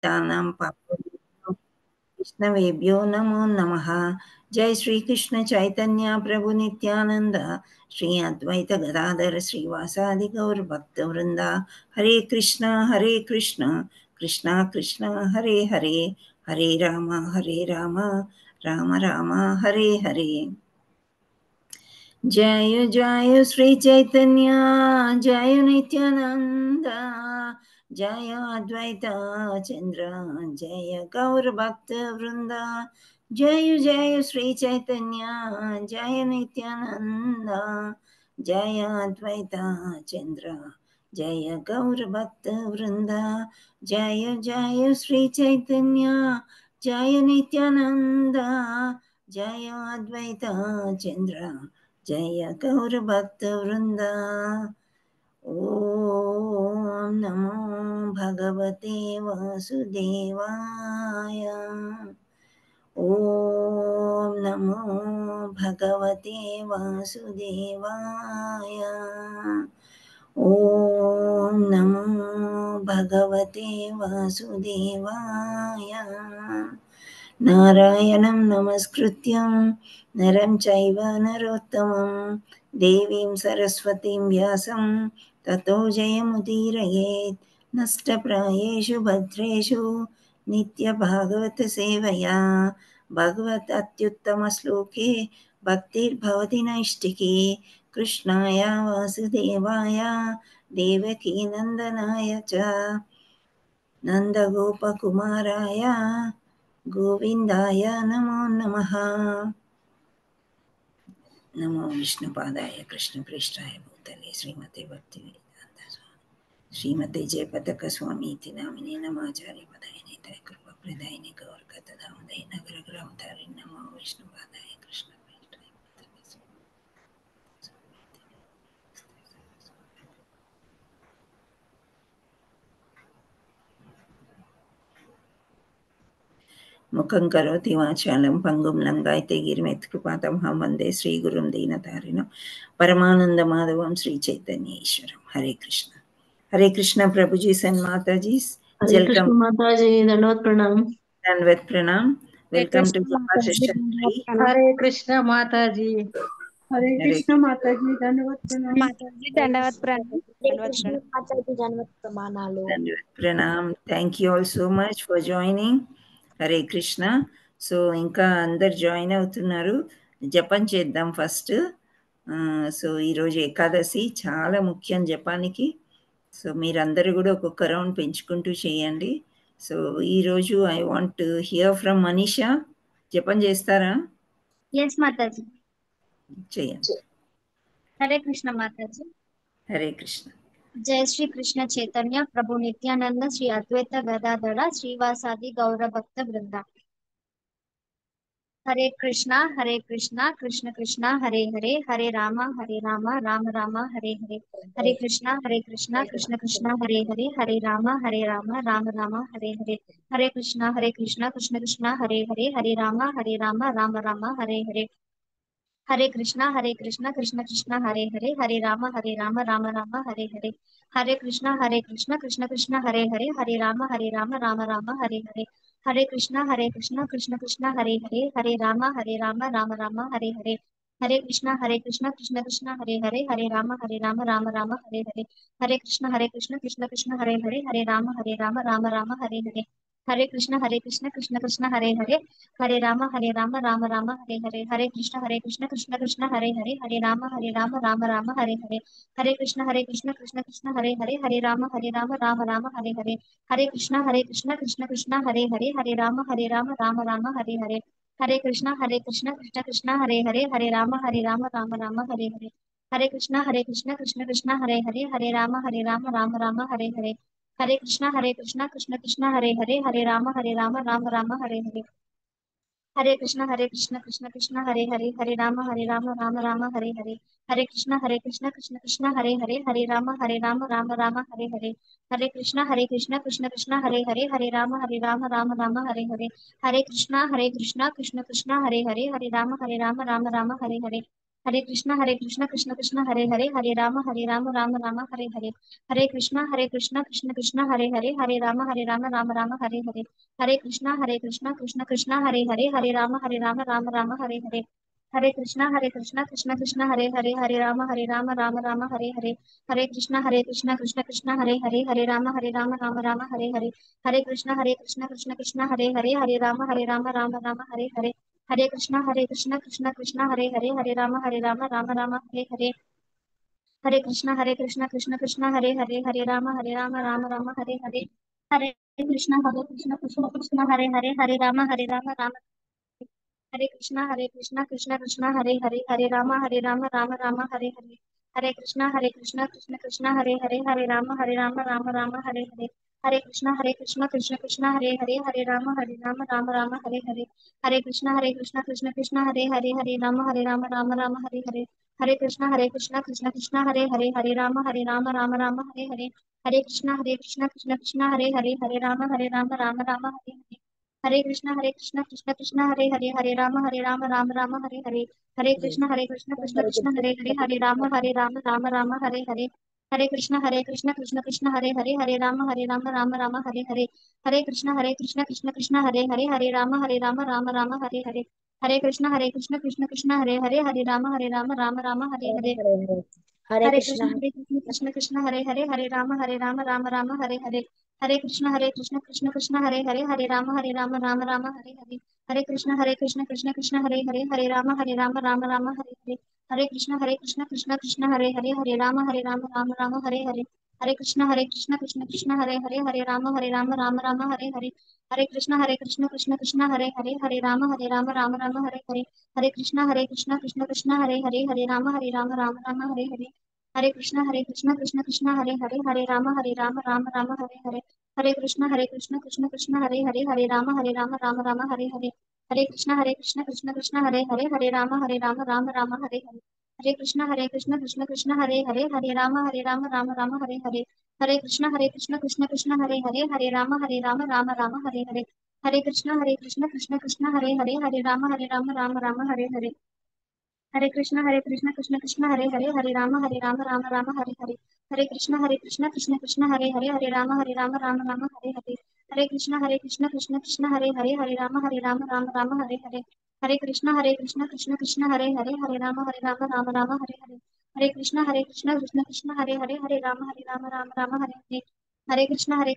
तानां पापोऽभ्यो विष्णवेभ्यो नमो नमः। जय श्री कृष्ण चैतन्य प्रभु नित्यानंद, श्री अद्वैत गदाधर श्रीवासादि गौर भक्तवृंदा। हरे कृष्ण कृष्णा कृष्णा हरे हरे, हरे राम राम राम हरे हरे। जय जय श्री चैतन्य, जय नित्यानंद, जय अद्वैत चंद्र, जय गौर भक्त वृंदा। जय जय श्री चैतन्य, जय नित्यानंद, जय अद्वैत चंद्र, जय गौर भक्त वृंदा। जय जय श्री चैतन्य, जय नित्यानंद, जय अद्वैत चंद्र, जय गौर भक्त वृंदा। ओम नमो भगवते वासुदेवाय। ओम नमो भगवते वासुदेवाय। ओम नमो भगवते वासुदेवाय। नारायणं नमस्कृत्यं नरं चैव नरोत्तमं, देवीं सरस्वतीं व्यासं ततो जयमुदीरयेत्। नष्टप्रायेषु भद्रेषु नित्यभागवतसेवया भगवत् अत्युत्तमश्लोके भक्तिर्भवति नैष्टिकी। कृष्णाय वासुदेवाय देवकीनन्दनाय च नन्दगोपकुमाराय गोविन्दाय नमो नमः। नमो विष्णुपादाय कृष्णप्रेष्ठाय भूतले श्रीमते भक्तिवेदान्त श्रीमते जयपताक स्वामीति नामिने नमाचार्य पदायिने कृपाप्रदायिने गौरकथामदये नगरग्रहधारिणे नमो विष्णुपादाय कृष्णप्रेष्ठाय भूतले। मुखं करोति वाचालं पङ्गुं लङ्घयते गिरिं यत्कृपातमहं वन्दे श्रीगुरुं दीनतारिणं परमानन्दमाधवं श्रीचैतन्येश्वरं। हरे कृष्ण प्रभुजी and Mataji, Hare welcome, Krishna माता जी, दंडवत प्रणाम। Danvat Pranam. Hare Welcome to Krishna Yoga माता जी Session धन्यवाद 3. प्रणाम। हरे कृष्ण माता जी। हरे Hare कृष्ण माता जी धन्यवाद प्रणाम। माता जी दंडवत प्रणाम। हरे दंडवत कृष्ण प्रणाम। माता जी जन्मत प्रमाणाలు। Danvat Pranam. Thank you all so much for joining. Hare Krishna. So ఇంకా అందరు జాయిన్ అవుతున్నారు, జపం చేద్దాం ఫస్ట్. సో ఈరోజు ఏకాదశి చాలా ముఖ్యం జపానికి. సో మీరందరూ కూడా ఒక్కొక్క రౌండ్ పెంచుకుంటూ చేయండి. సో ఈరోజు I want to hear from Manisha. జపం చేస్తారా? यस माता जी। చేయండి. हरे कृष्ण माता जी। హరే కృష్ణ. जय श्री कृष्ण चैतन्य प्रभु नित्यानंद श्री अद्वैत गदाधर श्रीवासादि गौर भक्त वृंदा। हरे कृष्णा कृष्ण कृष्णा हरे हरे, हरे राम राम राम हरे हरे। हरे कृष्णा कृष्ण कृष्णा हरे हरे, हरे राम राम राम हरे हरे। हरे कृष्णा कृष्ण कृष्णा हरे हरे, हरे राम राम राम हरे हरे। हरे कृष्णा कृष्ण कृष्ण हरे हरे, हरे राम राम राम हरे हरे। हरे कृष्णा कृष्ण कृष्ण हरे हरे, हरे राम राम राम हरे हरे। हरे कृष्णा कृष्ण कृष्ण हरे हरे, हरे राम राम राम हरे हरे। हरे कृष्णा कृष्ण कृष्ण हरे हरे, हरे राम राम राम हरे हरे। हरे कृष्णा कृष्ण कृष्ण हरे हरे, हरे राम राम राम हरे हरे। हरे कृष्ण कृष्ण कृष्ण हरे हरे, हरे राम राम राम हरे हरे। हरे कृष्ण कृष्ण कृष्ण हरे हरे, हरे राम राम राम हरे हरे। हरे कृष्ण कृष्ण कृष्ण हरे हरे, हरे राम राम राम हरे हरे। हरे कृष्ण कृष्ण कृष्ण हरे हरे, हरे राम राम राम हरे हरे। हरे कृष्ण कृष्ण कृष्ण हरे हरे, हरे राम राम राम हरे हरे। हरे कृष्ण कृष्ण कृष्ण हरे हरे, हरे राम राम राम हरे हरे। हरे कृष्ण कृष्ण कृष्ण हरे हरे, हरे राम राम राम हरे हरे। हरे कृष्ण कृष्ण कृष्ण हरे हरे, हरे राम राम राम हरे हरे। हरे कृष्ण कृष्ण कृष्ण हरे हरे, हरे राम राम राम हरे हरे। हरे कृष्ण कृष्ण कृष्ण हरे हरे, हरे राम राम राम हरे हरे। हरे कृष्ण कृष्ण कृष्ण हरे हरे, हरे राम राम राम हरे हरे। हरे कृष्णा कृष्ण कृष्ण हरे हरे हरे राम राम हरे हरे हरे कृष्णा कृष्ण कृष्ण हरे राम राम राम हरे हरे हरे कृष्णा कृष्ण कृष्ण हरे राम राम हरे हरे हरे कृष्णा कृष्ण कृष्ण हरे राम राम हरे हरे हरे कृष्णा कृष्ण कृष्ण हरे राम राम हरे हरे हरे कृष्णा कृष्ण कृष्ण हरे राम हरे हरे हरे कृष्णा कृष्ण कृष्ण हरे राम हरे हरे हरे कृष्णा कृष्ण कृष्ण हरे राम राम हरे हरे हरे कृष्णा कृष्ण कृष्ण हरे राम हरे कृष्णा कृष्ण कृष्ण हरे राम हरे हरे हरे कृष्णा कृष्ण कृष्ण हरे राम हरे कृष्ण कृष्ण राम हरे हरे हरे कृष्ण कृष्ण राम हरे हरे हरे कृष्ण कृष्ण राम हरे हरे हरे कृष्ण कृष्ण राम हरे हरे हरे कृष्ण कृष्ण राम हरे हरे हरे कृष्ण कृष्ण राम हरे हरे हरे कृष्ण कृष्ण राम हरे हरे हरे कृष्ण कृष्ण राम हरे हरे हरे कृष्ण कृष्ण राम हरे हरे हरे हरे कृष्णा कृष्ण कृष्ण राम हरे हरे हरे कृष्ण कृष्ण राम हरे हरे हरे कृष्ण कृष्ण राम हरे हरे हरे कृष्ण कृष्ण राम हरे हरे हरे कृष्ण कृष्ण राम हरे हरे हरे कृष्ण कृष्ण राम हरे हरे हरे कृष्ण कृष्ण राम हरे हरे हरे कृष्ण कृष्ण राम हरे हरे हरे कृष्ण कृष्ण कृष्ण राम हरे हरे हरे कृष्ण कृष्ण राम हरे हरे हरे कृष्ण कृष्ण राम हरे हरे हरे कृष्ण कृष्ण राम हरे हरे हरे कृष्ण कृष्ण राम हरे हरे हरे कृष्ण कृष्ण राम हरे हरे हरे कृष्ण कृष्ण कृष्ण राम हरे हरे हरे कृष्ण कृष्ण राम हरे हरे हरे कृष्ण कृष्ण राम हरे हरे हरे कृष्ण राम हरे हरे हरे कृष्ण राम हरे हरे हरे कृष्ण कृष्ण राम हरे हरे हरे कृष्ण राम हरे हरे हरे कृष्ण राम हरे हरे हरे कृष्ण राम हरे हरे हरे कृष्ण राम हरे हरे हरे कृष्ण राम हरे हरे हरे कृष्ण राम हरे हरे हरे कृष्ण राम हरे हरे हरे कृष्ण राम हरे हरे हरे कृष्ण राम हरे हरे कृष्ण राम हरे हरे कृष्ण राम हरे हरे हरे कृष्ण राम हरे हरे हरे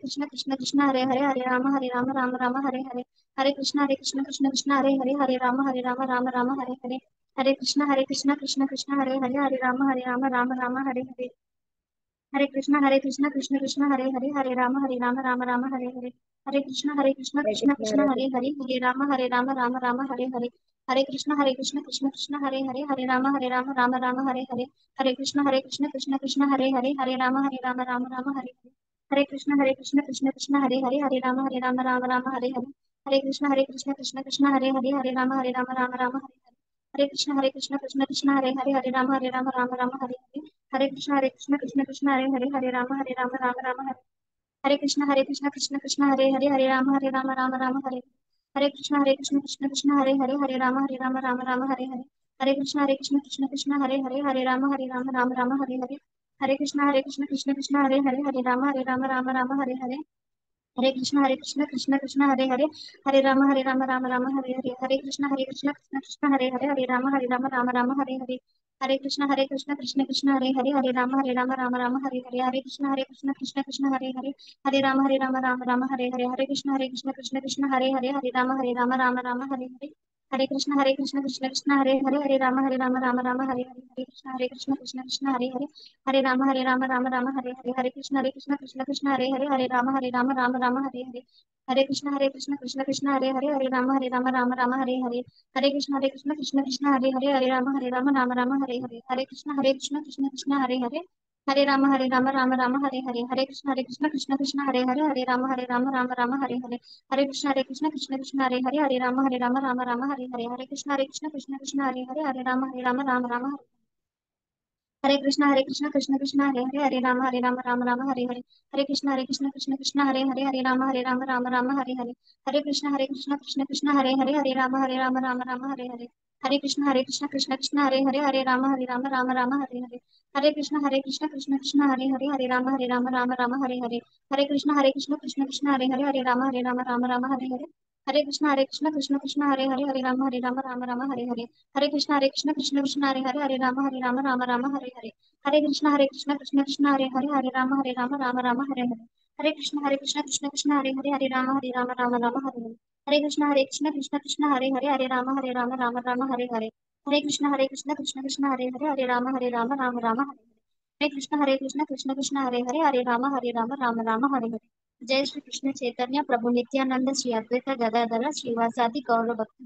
कृष्ण राम हरे हरे हरे कृष्ण हरे कृष्ण राम हरे हरे हरे कृष्ण राम हरे हरे हरे कृष्ण राम हरे हरे हरे कृष्ण राम हरे हरे हरे कृष्ण राम हरे हरे हरे कृष्ण राम हरे हरे हरे कृष्ण राम हरे हरे हरे कृष्ण राम हरे हरे हरे कृष्ण राम हरे हरे हरे कृष्ण हरे राम हरे हरे हरे कृष्ण राम हरे हरे हरे कृष्ण हरे राम हरे हरे हरे कृष्णा कृष्ण कृष्ण हरे हरे हरे राम राम राम हरे हरे हरे कृष्ण कृष्ण कृष्ण हरे हरे हरे राम राम हरे हरे हरे कृष्ण कृष्ण कृष्ण हरे हरे हरे राम राम हरे हरे हरे कृष्ण कृष्ण कृष्ण हरे हरे हरे राम राम हरे हरे हरे कृष्ण कृष्ण कृष्ण हरे हरे हरे राम राम हरे हरे हरे कृष्ण कृष्ण कृष्ण हरे हरे हरे राम राम हरे हरे हरे कृष्ण कृष्ण हरे हरे हरे राम राम हरे हरे हरे कृष्ण कृष्ण कृष्ण हरे हरे राम राम हरे हरे हरे कृष्ण कृष्ण कृष्ण हरे हरे राम राम हरे हरे हरे कृष्ण कृष्ण कृष्ण हरे हरे राम राम हरे हरे हरे कृष्ण कृष्ण कृष्ण हरे राम राम हरे हरे हरे कृष्ण कृष्ण कृष्ण हरे राम राम हरे हरे कृष्ण कृष्ण कृष्ण राम हरे हरे जय श्री कृष्ण चैतन्य प्रभु नित्यानंद श्री अद्वैत गदाधर श्रीवासादि गौर भक्त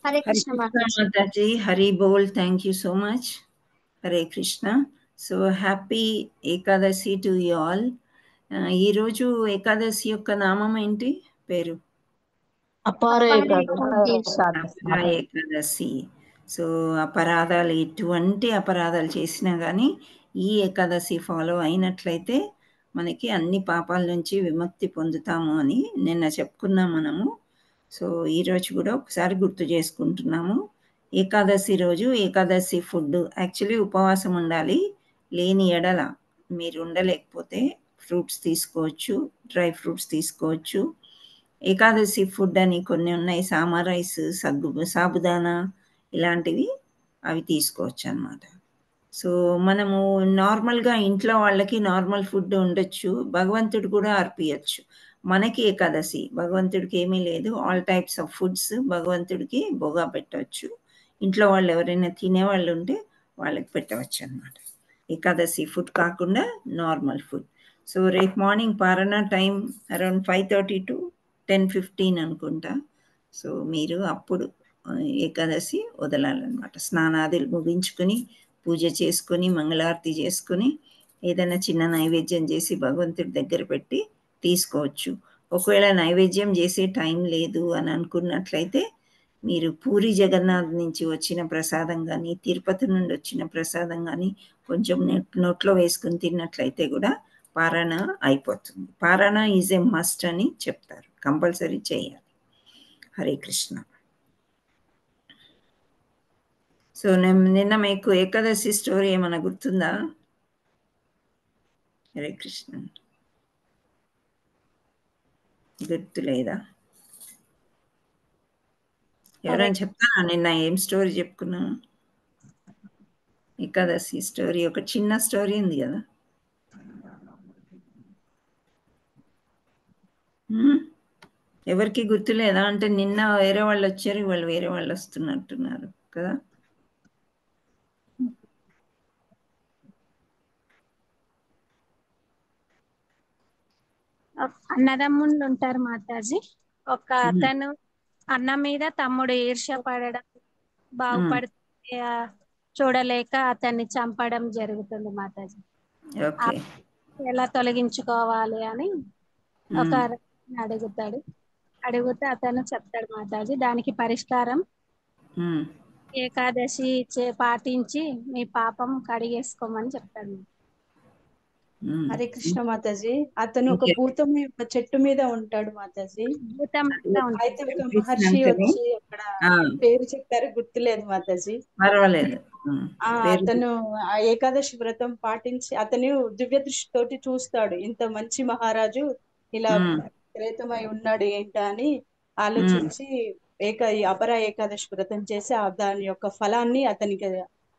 हरे Hare कृष्ण Krishna माता जी। Mataji, Hari Bol, thank you so much. Hare Krishna. So happy Ekadasi to you all. ఈ రోజు ఏకాదశి యొక్క నామం ఏంటి పేరు? అపార అపార ఏకాదశి. అపరా ఏకాదశి. సో అపరాధాలు ఎటువంటి అపరాధాలు చేసినా కానీ ఈ ఏకాదశి ఫాలో అయినట్లయితే మనకి అన్ని పాపాల నుంచి విముక్తి పొందుతాము అని నిన్న చెప్పుకున్నాం మనము. సో ఈరోజు కూడా ఒకసారి గుర్తు చేసుకుంటున్నాము. ఏకాదశి రోజు ఏకాదశి ఫుడ్ యాక్చువల్లీ ఉపవాసం ఉండాలి. లేని ఎడల మీరు ఉండలేకపోతే ఫ్రూట్స్ తీసుకోవచ్చు, డ్రై ఫ్రూట్స్ తీసుకోవచ్చు. ఏకాదశి ఫుడ్ అని కొన్ని ఉన్నాయి, సామా రైస్, సాబుదానా ఇలాంటివి, అవి తీసుకోవచ్చు అన్నమాట. సో మనము నార్మల్గా ఇంట్లో వాళ్ళకి నార్మల్ ఫుడ్ ఉండొచ్చు, భగవంతుడు కూడా అర్పియచ్చు. మనకి ఏకాదశి, భగవంతుడికి ఏమీ లేదు, ఆల్ టైప్స్ ఆఫ్ ఫుడ్స్ భగవంతుడికి బొగా పెట్టవచ్చు. ఇంట్లో వాళ్ళు ఎవరైనా తినేవాళ్ళు ఉంటే వాళ్ళకి పెట్టవచ్చు అన్నమాట. ఏకాదశి ఫుడ్ కాకుండా నార్మల్ ఫుడ్. సో రేపు మార్నింగ్ పారణ టైం అరౌండ్ 5:30 to 10:15 అనుకుంటా. సో మీరు అప్పుడు ఏకాదశి వదలాలన్నమాట. స్నానాదులు ముగించుకొని పూజ చేసుకొని మంగళారతి చేసుకొని ఏదైనా చిన్న నైవేద్యం చేసి భగవంతుడి దగ్గర పెట్టి తీసుకోవచ్చు. ఒకవేళ నైవేద్యం చేసే టైం లేదు అని అనుకున్నట్లయితే మీరు పూరి జగన్నాథ్ నుంచి వచ్చిన ప్రసాదం కానీ, తిరుపతి నుండి వచ్చిన ప్రసాదం కానీ కొంచెం నోట్లో వేసుకుని తిన్నట్లయితే కూడా పారణ అయిపోతుంది. పారణ ఈజ్ ఏ మస్ట్ అని చెప్తారు, కంపల్సరీ చేయాలి. హరే కృష్ణ. సో నిన్న మీకు ఏకాదశి స్టోరీ ఏమైనా గుర్తుందా? హరే కృష్ణ. గుర్తు లేదా? ఎవరైనా చెప్తారా నిన్న ఏం స్టోరీ చెప్పుకున్నాను? ఏకాదశి స్టోరీ, ఒక చిన్న స్టోరీ ఉంది కదా. ఎవరికి గుర్తులేదా? అంటే నిన్న వేరే వాళ్ళు వచ్చారు, ఇవాళ వేరే వాళ్ళు వస్తున్నట్టున్నారు కదా. అన్నదమ్ముళ్ళు ఉంటారు మాతాజీ. ఒక అతను అన్న మీద తమ్ముడు ఈర్ష్య పడడం, బాగుపడితే చూడలేక అతన్ని చంపడం జరుగుతుంది మాతాజీ. ఓకే. ఎలా తొలగించుకోవాలి అని ఒక అడుగుతాడు. అడిగితే అతను చెప్తాడు మాతాజీ, దానికి పరిష్కారం ఏకాదశి పాటించి మీ పాపం కడిగేసుకోమని చెప్తాడు. హరే కృష్ణ మాతాజీ. అతను ఒక భూతం యొక్క చెట్టు మీద ఉంటాడు మాతాజీ. అయితే ఒక మహర్షి వచ్చి అక్కడ పేరు చెప్పారు, గుర్తులేదు మాతాజీ. పర్వాలేదు. అతను ఆ ఏకాదశి వ్రతం పాటించి అతను దివ్య దృష్టితోటి చూస్తాడు, ఇంత మంచి మహారాజు ఇలా ప్రేతమై ఉన్నాడు ఏంటా అని ఆలోచించి అపరా ఏకాదశి వ్రతం చేసి దాని యొక్క ఫలాన్ని అతనికి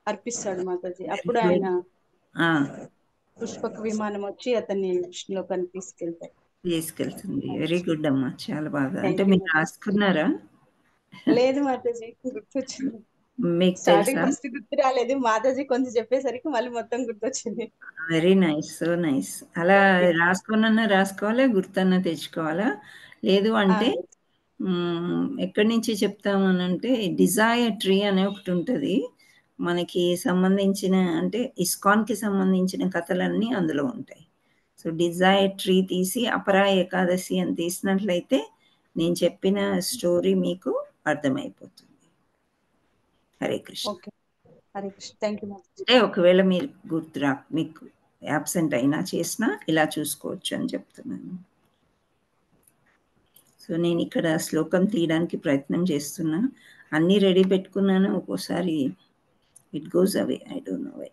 అర్పిస్తాడు మాతాజీ. అప్పుడు ఆయన పుష్పక విమానం వచ్చి అతన్ని విష్ణులోకాన్ని తీసుకెళ్తుంది. వెరీ గుడ్ అమ్మా, చాలా బాగా. అంటే మీరు రాసుకున్నారా? లేదు మాతాజీ, గుర్తొచ్చింది. మీకు స్టార్టింగ్ ఫస్ట్ గుర్తు రాలేదు, మాతాజీ కొంచెం చెప్పేసరికి మళ్ళీ మొత్తం గుర్తొచ్చింది. Very nice, so nice. అలా రాసుకోనన్నా రాసుకోవాలా, గుర్తన్నా తెచ్చుకోవాలా. లేదు అంటే ఎక్కడి నుంచి చెప్తాము అని అంటే, డిజైర్ ట్రీ అనే ఒకటి ఉంటుంది మనకి సంబంధించిన, అంటే ఇస్కాన్కి సంబంధించిన కథలన్నీ అందులో ఉంటాయి. సో డిజైర్ ట్రీ తీసి అపరా ఏకాదశి అని తీసినట్లయితే నేను చెప్పిన స్టోరీ మీకు అర్థమైపోతుంది. హరే కృష్ణ. హరే కృష్ణ. థ్యాంక్ యూ మాతాజీ. అంటే ఒకవేళ మీరు గుర్తురా మీకు యాబ్సెంట్ అయినా చేసినా ఇలా చూసుకోవచ్చు అని చెప్తున్నాను. సో నేను ఇక్కడ శ్లోకం తీయడానికి ప్రయత్నం చేస్తున్నా. అన్నీ రెడీ పెట్టుకున్నాను, ఒక్కోసారి it goes away, I don't know why.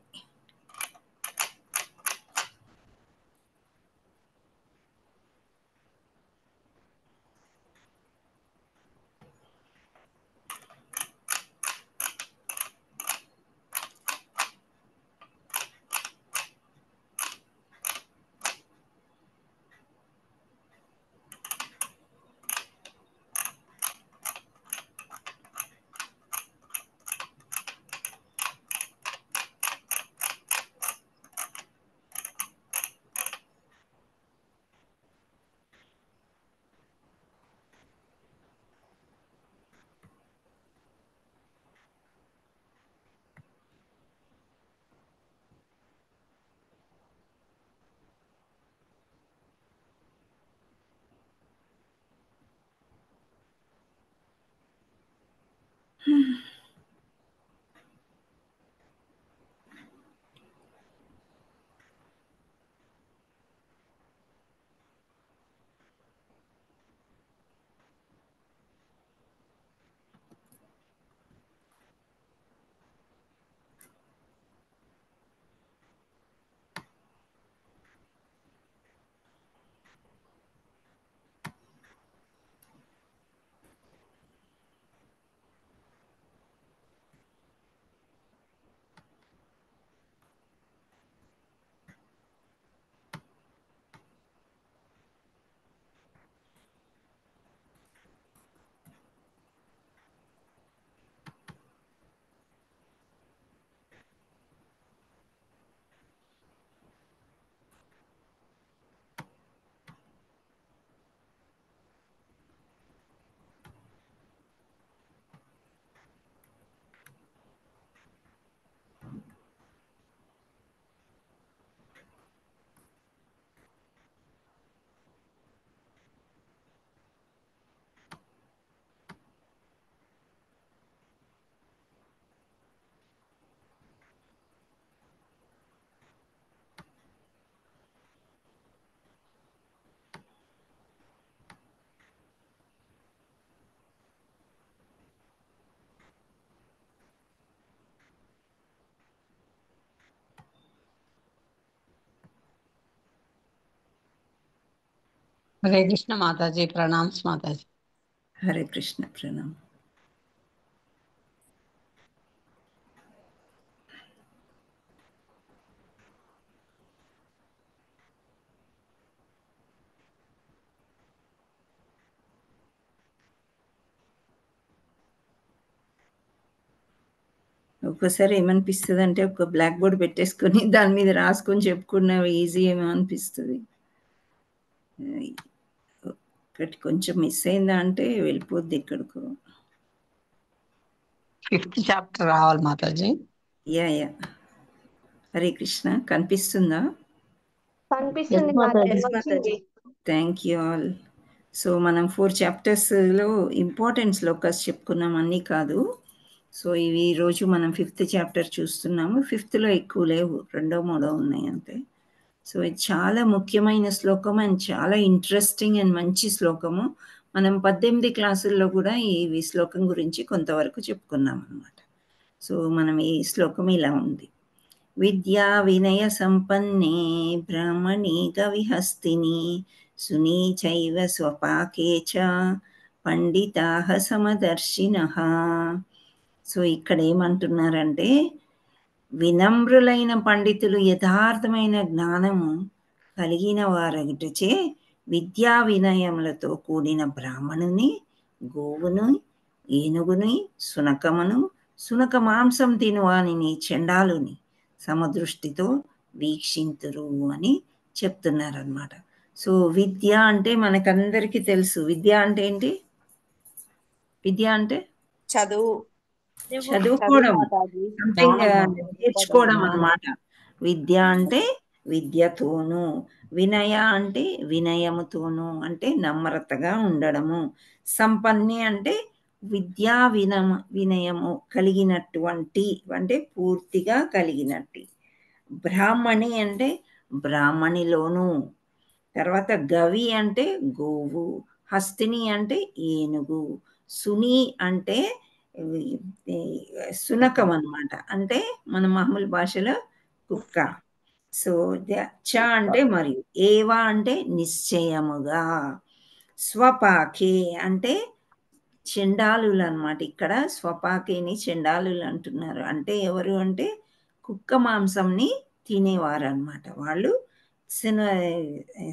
Hare Krishna माताजी, प्रणाम माताजी। హరే కృష్ణ, ప్రణామ్. ఒక్కోసారి ఏమనిపిస్తుంది అంటే ఒక బ్లాక్ బోర్డ్ పెట్టేసుకొని దాని మీద రాసుకొని చెప్పుకున్న ఈజీ ఏమో అనిపిస్తుంది. ఒకటి కొంచెం మిస్ అయిందా అంటే వెళ్ళిపోద్ది ఎక్కడికో. 5th చాప్టర్ రావాలి మాతాజీ. Yeah yeah. హరే కృష్ణ, కనిపిస్తుందా? కనిపిస్తుంది మాతాజీ. Thank you all. సో మనం 4 చాప్టర్స్లో ఇంపార్టెంట్ శ్లోకాస్ చెప్పుకున్నాం, అన్నీ కాదు. సో ఇవి ఈరోజు మనం 5th చాప్టర్ చూస్తున్నాము. 5thలో ఎక్కువ లేవు, 2, 3 ఉన్నాయి అంతే. సో ఇది చాలా ముఖ్యమైన శ్లోకం అండ్ చాలా ఇంట్రెస్టింగ్ అండ్ మంచి శ్లోకము. మనం 18 క్లాసుల్లో కూడా ఈ శ్లోకం గురించి కొంతవరకు చెప్పుకున్నాం అన్నమాట. సో మనం ఈ శ్లోకం ఇలా ఉంది: విద్యా వినయ సంపన్నే బ్రాహ్మణి గవిహస్తిని సునీచైవ స్వపాకే చ పండితాః సమదర్శినః. సో ఇక్కడ ఏమంటున్నారంటే, వినమ్రులైన పండితులు యథార్థమైన జ్ఞానము కలిగిన వారగుటచే విద్యా వినయములతో కూడిన బ్రాహ్మణుని, గోవును, ఏనుగుని, సునకమును, సునక మాంసం తినువానిని, చండాలుని సమదృష్టితో వీక్షింతురు అని చెప్తున్నారనమాట. సో విద్య అంటే మనకందరికీ తెలుసు. విద్య అంటే ఏంటి? విద్య అంటే చదువుకోవడం, సంథింగ్ నేర్చుకోవడం అన్నమాట. విద్య అంటే విద్యతోను, వినయ అంటే వినయముతోను, అంటే నమ్రతగా ఉండడము, సంపన్నే అంటే విద్యా వినయము కలిగినటువంటి, అంటే పూర్తిగా కలిగినట్టు. బ్రాహ్మణి అంటే బ్రాహ్మణిలోను. తర్వాత గవి అంటే గోవు, హస్తిని అంటే ఏనుగు, సుని అంటే సునకం అన్నమాట, అంటే మన మామూలు భాషలో కుక్క. సో చ అంటే మరియు, ఏవ అంటే నిశ్చయముగా, స్వపాకే అంటే చెండాలులు అన్నమాట. ఇక్కడ స్వపాకేని చెండాలులు అంటున్నారు. అంటే ఎవరు అంటే కుక్క మాంసంని తినేవారు అన్నమాట. వాళ్ళు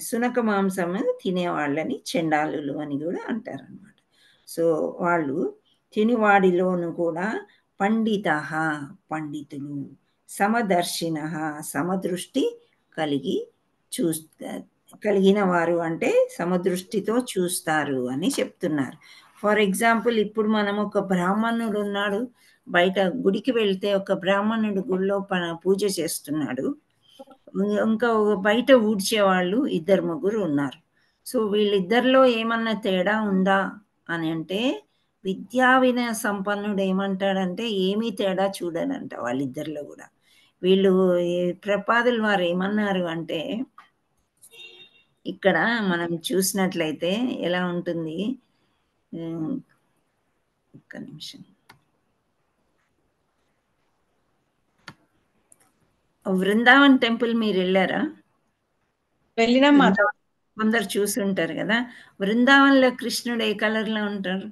సునక మాంసం తినేవాళ్ళని చెండాలులు అని కూడా అంటారన్నమాట. సో వాళ్ళు తినివాడిలోను కూడా పండిత, పండితులు, సమదర్శిన, సమదృష్టి కలిగిన వారు, అంటే సమదృష్టితో చూస్తారు అని చెప్తున్నారు. ఫర్ ఎగ్జాంపుల్, ఇప్పుడు మనం ఒక బ్రాహ్మణుడు ఉన్నాడు, బయట గుడికి వెళ్తే ఒక బ్రాహ్మణుడు గుడిలో పూజ చేస్తున్నాడు, ఇంకా బయట ఊడ్చేవాళ్ళు 2-3 ఉన్నారు. సో వీళ్ళిద్దరిలో ఏమన్నా తేడా ఉందా అని అంటే, విద్యా వినయ సంపన్నుడు ఏమంటాడంటే ఏమీ తేడా చూడడంట వాళ్ళిద్దరిలో కూడా. వీళ్ళు ప్రపాదులు వారు ఏమన్నారు అంటే, ఇక్కడ మనం చూసినట్లయితే ఎలా ఉంటుంది, ఒక్క నిమిషం, వృందావన్ టెంపుల్ మీరు వెళ్ళారా? వెళ్ళినాం మాత. అందరు చూసుంటారు కదా. వృందావన్లో కృష్ణుడు ఏ కలర్ లో ఉంటారు?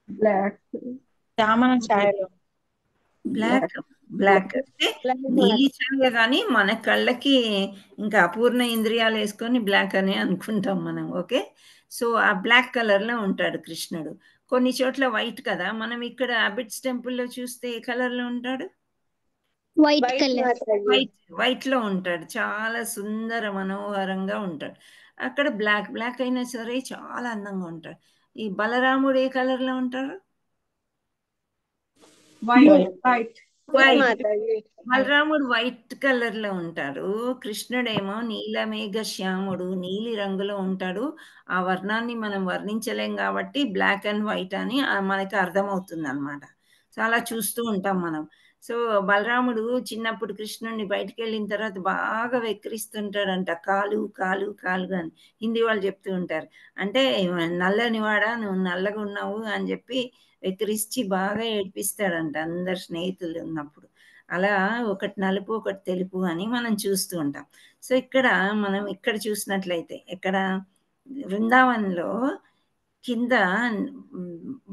బ్లాక్, చామన ఛాయలో. బ్లాక్. బ్లాక్ అంటే నీలి ఛాయ, కానీ మన కళ్ళకి ఇంకా అపూర్ణ ఇంద్రియాలు వేసుకొని బ్లాక్ అని అనుకుంటాం మనం. ఓకే, సో ఆ బ్లాక్ కలర్ లో ఉంటాడు కృష్ణుడు. కొన్ని చోట్ల వైట్ కదా. మనం ఇక్కడ అబిడ్స్ టెంపుల్లో చూస్తే ఏ కలర్ లో ఉంటాడు? White colour. వైట్ లో ఉంటాడు. చాలా సుందర మనోహరంగా ఉంటాడు. అక్కడ బ్లాక్ అయినా సరే చాలా అందంగా ఉంటాడు. ఈ బలరాముడు ఏ కలర్ లో ఉంటారు? వైట్. బలరాముడు వైట్ కలర్ లో ఉంటాడు. కృష్ణుడేమో నీలమేఘ శ్యాముడు, నీలి రంగులో ఉంటాడు. ఆ వర్ణాన్ని మనం వర్ణించలేం కాబట్టి బ్లాక్ అండ్ వైట్ అని మనకి అర్థమవుతుంది అన్నమాట. చాలా చూస్తూ ఉంటాం మనం. సో బలరాముడు చిన్నప్పుడు కృష్ణుడిని బయటికి వెళ్ళిన తర్వాత బాగా వెక్కిరిస్తుంటాడంట, కాలు కాలు కాలు అని హిందీ వాళ్ళు చెప్తూ ఉంటారు. అంటే నల్లని వాడా, నువ్వు నల్లగా ఉన్నావు అని చెప్పి వెక్కిరించి బాగా ఏడ్పిస్తాడంట అందరు స్నేహితులు ఉన్నప్పుడు. అలా ఒకటి నలుపు ఒకటి తెలుపు అని మనం చూస్తూ ఉంటాం. సో మనం ఇక్కడ చూసినట్లయితే, ఇక్కడ వృందావన్లో కింద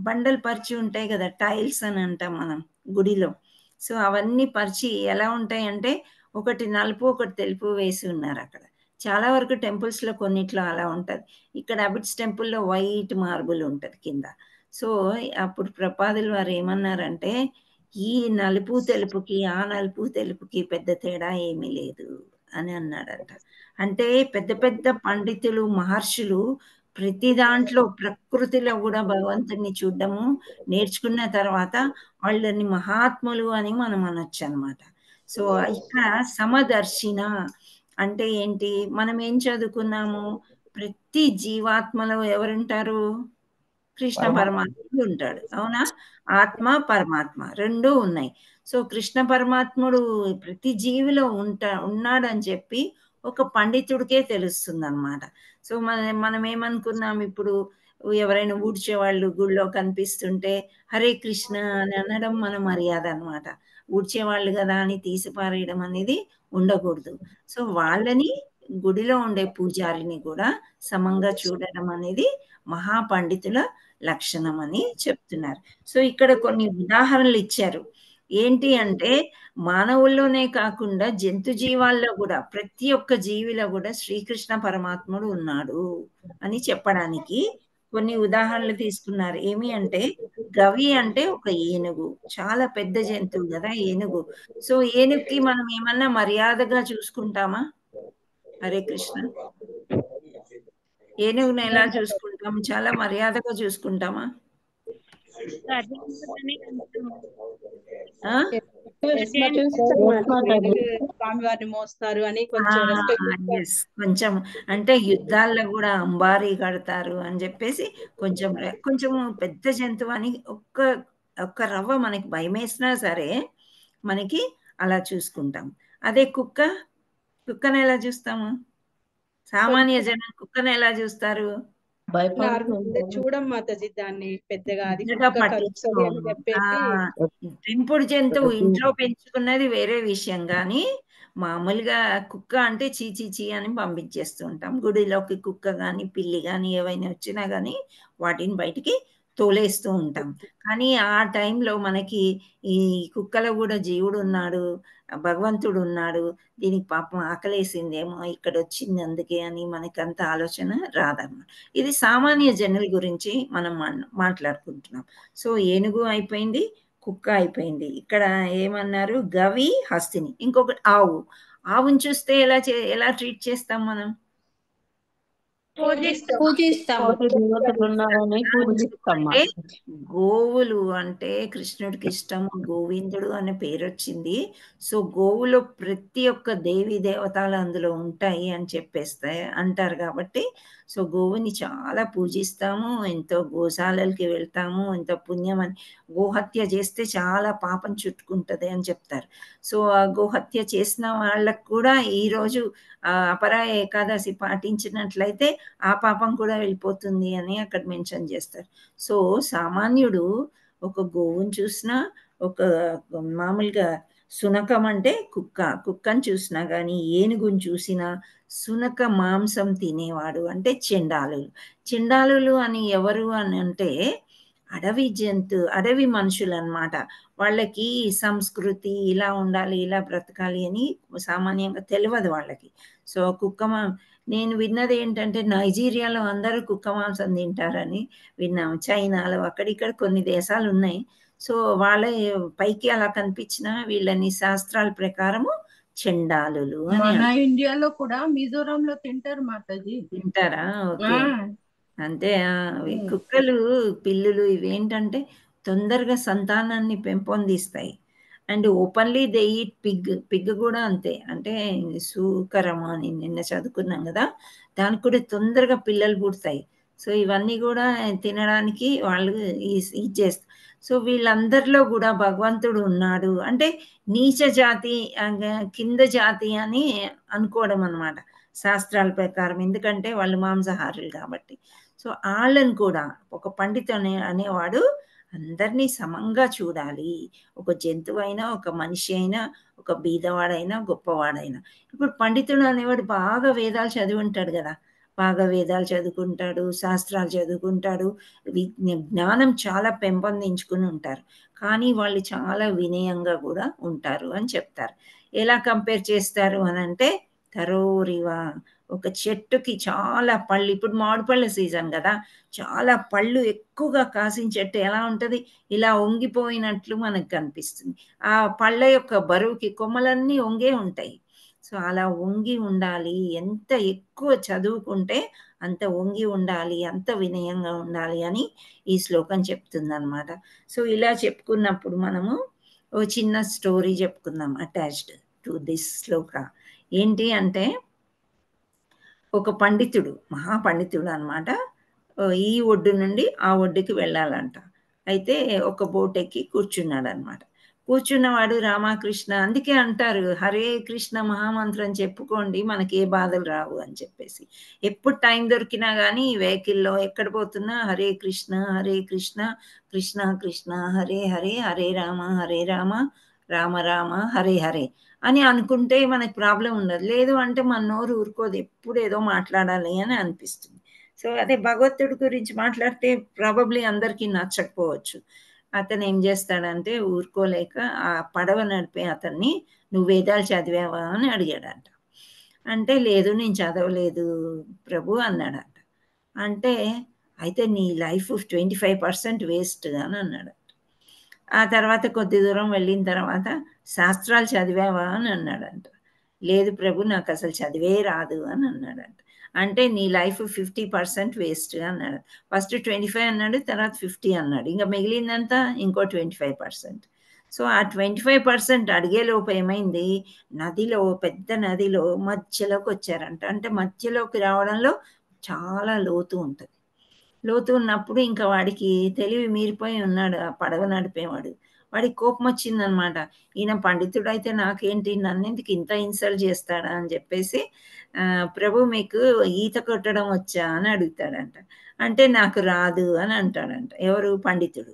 బండలు పరిచి ఉంటాయి కదా, టైల్స్ అని అంటాం మనం గుడిలో. సో అవన్నీ పరిచి ఎలా ఉంటాయి అంటే, ఒకటి నలుపు ఒకటి తెలుపు వేసి ఉన్నారు అక్కడ. చాలా వరకు టెంపుల్స్లో కొన్నిట్లో అలా ఉంటుంది. ఇక్కడ అబిడ్స్ టెంపుల్లో వైట్ మార్బుల్ ఉంటుంది కింద. సో అప్పుడు ప్రపాదులు వారు ఏమన్నారంటే, ఈ నలుపు తెలుపుకి ఆ నలుపు తెలుపుకి పెద్ద తేడా ఏమీ లేదు అని అన్నాడంట. అంటే పెద్ద పెద్ద పండితులు, మహర్షులు ప్రతి దాంట్లో ప్రకృతిలో కూడా భగవంతుడిని చూడడము నేర్చుకున్న తర్వాత వాళ్ళని మహాత్ములు అని మనం అనొచ్చు అనమాట. సో ఇక్కడ సమదర్శిన అంటే ఏంటి? మనం ఏం చదువుకున్నాము? ప్రతి జీవాత్మలో ఎవరుంటారు? కృష్ణ పరమాత్ముడు ఉంటాడు. అవునా? ఆత్మ పరమాత్మ రెండూ ఉన్నాయి. సో కృష్ణ పరమాత్ముడు ప్రతి జీవిలో ఉన్నాడని చెప్పి ఒక పండితుడికే తెలుస్తుంది అనమాట. సో మనం ఏమనుకున్నాం, ఇప్పుడు ఎవరైనా ఊడ్చేవాళ్ళు గుళ్ళో కనిపిస్తుంటే హరే కృష్ణ అని అనడం మన మర్యాద అనమాట. ఊడ్చేవాళ్ళు కదా అని తీసిపారేయడం అనేది ఉండకూడదు. సో వాళ్ళని, గుడిలో ఉండే పూజారిని కూడా సమంగా చూడడం అనేది మహాపండితుల లక్షణం అని చెప్తున్నారు. సో ఇక్కడ కొన్ని ఉదాహరణలు ఇచ్చారు. ఏంటి అంటే, మానవుల్లోనే కాకుండా జంతు జీవాల్లో కూడా, ప్రతి ఒక్క జీవిలో కూడా శ్రీకృష్ణ పరమాత్ముడు ఉన్నాడు అని చెప్పడానికి కొన్ని ఉదాహరణలు తీసుకున్నారు. ఏమి అంటే, గవి అంటే ఒక ఏనుగు, చాలా పెద్ద జంతువు కదా ఏనుగు. సో ఏనుగుకి మనం ఏమన్నా మర్యాదగా చూసుకుంటామా? హరే కృష్ణ. ఏనుగుని ఎలా చూసుకుంటాం? చాలా మర్యాదగా చూసుకుంటామా? స్వామివారిని మోస్తారు అని కొంచెం రెస్పెక్ట్. ఎస్, కొంచెం అంటే యుద్ధాల్లో కూడా అంబారీ కడతారు అని చెప్పేసి కొంచెం కొంచెం పెద్ద జంతువు అని ఒక్క రవ్వ మనకి భయమేసినా సరే మనకి అలా చూసుకుంటాం. అదే కుక్కను ఎలా చూస్తాము? సామాన్య జనం కుక్కను ఎలా చూస్తారు? చూడం మాతాజీ దాన్ని పెద్దగా, అది పెద్దగా పట్టించుకో. అని చెప్పేసి. పెంపుడు జంతువు ఇంట్లో పెంచుకున్నది వేరే విషయం, కానీ మామూలుగా కుక్క అంటే చీ అని పంపించేస్తూ ఉంటాం. గుడిలోకి కుక్క కానీ పిల్లి కానీ ఏవైనా వచ్చినా కానీ వాటిని బయటికి తోలేస్తూ ఉంటాం. కానీ ఆ టైంలో మనకి ఈ కుక్కలో కూడా జీవుడు ఉన్నాడు, భగవంతుడు ఉన్నాడు, దీనికి పాపం ఆకలేసిందేమో ఇక్కడ వచ్చింది అందుకే అని మనకంత ఆలోచన రాదన్నమాట. ఇది సామాన్య జనుల గురించి మనం మాట్లాడుకుంటున్నాం. సో ఏనుగు అయిపోయింది, కుక్క అయిపోయింది. ఇక్కడ ఏమన్నారు? గవి, హస్తిని. ఇంకొకటి ఆవుని చూస్తే ఎలా ట్రీట్ చేస్తాం మనం? గోవులు అంటే కృష్ణుడికి ఇష్టము, గోవిందుడు అనే పేరు వచ్చింది. సో గోవులో ప్రతి ఒక్క దేవీ దేవతలు అందులో ఉంటాయి అని చెప్పేస్తే అంటారు కాబట్టి సో గోవుని చాలా పూజిస్తాము, ఎంతో గోశాలలకి వెళ్తాము, ఎంతో పుణ్యం అని. గోహత్య చేస్తే చాలా పాపం చుట్టుకుంటుంది అని చెప్తారు. సో ఆ గోహత్య చేసిన వాళ్ళకు కూడా ఈరోజు అపరా ఏకాదశి పాటించినట్లయితే ఆ పాపం కూడా వెళ్ళిపోతుంది అని అక్కడ మెన్షన్ చేస్తారు. సో సామాన్యుడు ఒక గోవుని చూసినా, ఒక మామూలుగా శునకం అంటే కుక్కని చూసినా కానీ, ఏనుగుని చూసినా, శునక మాంసం తినేవాడు అంటే చెండాలులు అని ఎవరు అని అంటే అడవి మనుషులు అన్నమాట. వాళ్ళకి సంస్కృతి ఇలా ఉండాలి, ఇలా బ్రతకాలి అని సామాన్యంగా తెలియదు వాళ్ళకి. సో నేను విన్నది ఏంటంటే నైజీరియాలో అందరూ కుక్క మాంసం తింటారని విన్నాము. చైనాలో అక్కడిక్కడ కొన్ని దేశాలు ఉన్నాయి. సో వాళ్ళ పైకి అలా కనిపించినా వీళ్ళని శాస్త్రాల ప్రకారము చెండాలులు అని. మన ఇండియాలో కూడా మిజోరాంలో తింటారు మాతాజీ. తింటారా? ఓకే. అంటే కుక్కలు, పిల్లులు ఇవేంటంటే తొందరగా సంతానాన్ని పెంపొందిస్తాయి. And openly they eat pig కూడా అంతే. అంటే సూకరము అని నిన్న చదువుకున్నాం కదా, దానికి కూడా తొందరగా పిల్లలు పుడతాయి. సో ఇవన్నీ కూడా తినడానికి వాళ్ళు ఇది చేస్తారు. సో వీళ్ళందరిలో కూడా భగవంతుడు ఉన్నాడు అంటే నీచ జాతి, కింద జాతి అని అనుకోవడం అన్నమాట శాస్త్రాల ప్రకారం. ఎందుకంటే వాళ్ళు మాంసాహారులు కాబట్టి. సో వాళ్ళని కూడా ఒక పండితుడు అనేవాడు అందరినీ సమంగా చూడాలి. ఒక జంతువు అయినా, ఒక మనిషి అయినా, ఒక బీదవాడైనా, గొప్పవాడైనా. ఇప్పుడు పండితుడు అనేవాడు బాగా వేదాలు చదివి ఉంటాడు కదా, బాగా వేదాలు చదువుకుంటాడు, శాస్త్రాలు చదువుకుంటాడు, జ్ఞానం చాలా పెంపొందించుకుని ఉంటారు. కానీ వాళ్ళు చాలా వినయంగా కూడా ఉంటారు అని చెప్తారు. ఎలా కంపేర్ చేస్తారు అని అంటే, తరోరివా, ఒక చెట్టుకి చాలా పళ్ళు, ఇప్పుడు మామిడి పళ్ళ సీజన్ కదా, చాలా పళ్ళు ఎక్కువగా కాసిన చెట్టు ఎలా ఉంటుంది? ఇలా వంగిపోయినట్లు మనకు కనిపిస్తుంది. ఆ పళ్ళ యొక్క బరువుకి కొమ్మలన్నీ వంగే ఉంటాయి. సో అలా వంగి ఉండాలి. ఎంత ఎక్కువ చదువుకుంటే అంత వంగి ఉండాలి, అంత వినయంగా ఉండాలి అని ఈ శ్లోకం చెప్తుందన్నమాట. సో ఇలా చెప్పుకున్నప్పుడు మనము ఓ చిన్న స్టోరీ చెప్పుకుందాం అటాచ్డ్ టు దిస్ శ్లోక. ఏంటి అంటే, ఒక పండితుడు, మహాపండితుడు అనమాట, ఈ ఒడ్డు నుండి ఆ ఒడ్డుకి వెళ్ళాలంట. అయితే ఒక బోట్ ఎక్కి కూర్చున్నాడు అనమాట. కూర్చున్నవాడు రామకృష్ణ, అందుకే అంటారు హరే కృష్ణ మహామంత్రం చెప్పుకోండి మనకి ఏ బాధలు రావు అని చెప్పేసి. ఎప్పుడు టైం దొరికినా కానీ వెహికల్లో ఎక్కడ పోతున్నా హరే కృష్ణ కృష్ణ కృష్ణ హరే హరే, హరే రామ రామ రామ హరే హరే అని అనుకుంటే మనకు ప్రాబ్లం ఉండదు. లేదు అంటే మన నోరు ఊరుకోదు, ఎప్పుడు ఏదో మాట్లాడాలి అని అనిపిస్తుంది. సో అదే భగవంతుడి గురించి మాట్లాడితే ప్రాబబ్లీ అందరికీ నచ్చకపోవచ్చు. అతను ఏం చేస్తాడంటే ఊరుకోలేక ఆ పడవ నడిపే అతన్ని, నువ్వు వేదాలు చదివావా అని అడిగాడంట. అంటే లేదు నేను చదవలేదు ప్రభు అన్నాడంట. అంటే అయితే నీ లైఫ్ 25% వేస్ట్ అని అన్నాడు. ఆ తర్వాత కొద్ది దూరం వెళ్ళిన తర్వాత శాస్త్రాలు చదివావా అని అన్నాడంట. లేదు ప్రభు నాకు అసలు చదివే రాదు అని అన్నాడంట. అంటే నీ లైఫ్ 50% వేస్ట్ అన్నాడు. ఫస్ట్ 25 అన్నాడు, తర్వాత 50 అన్నాడు, ఇంకా మిగిలిందంతా ఇంకో 25%. సో ఆ 25% అడిగే లోపు ఏమైంది, నదిలో పెద్ద నదిలో మధ్యలోకి వచ్చారంట. అంటే మధ్యలోకి రావడంలో చాలా లోతు ఉంటుంది. లోతు ఉన్నప్పుడు ఇంకా వాడికి తెలివి మీరిపోయి ఉన్నాడు ఆ పడవ నడిపేవాడు. వాడికి కోపం వచ్చిందనమాట. ఈయన పండితుడైతే నాకేంటి, నన్నెందుకు ఇంత ఇన్సల్ట్ చేస్తాడా అని చెప్పేసి ప్రభు మీకు ఈత కొట్టడం వచ్చా అని అడుగుతాడంట. అంటే నాకు రాదు అని అంటాడంట. ఎవరు? పండితుడు.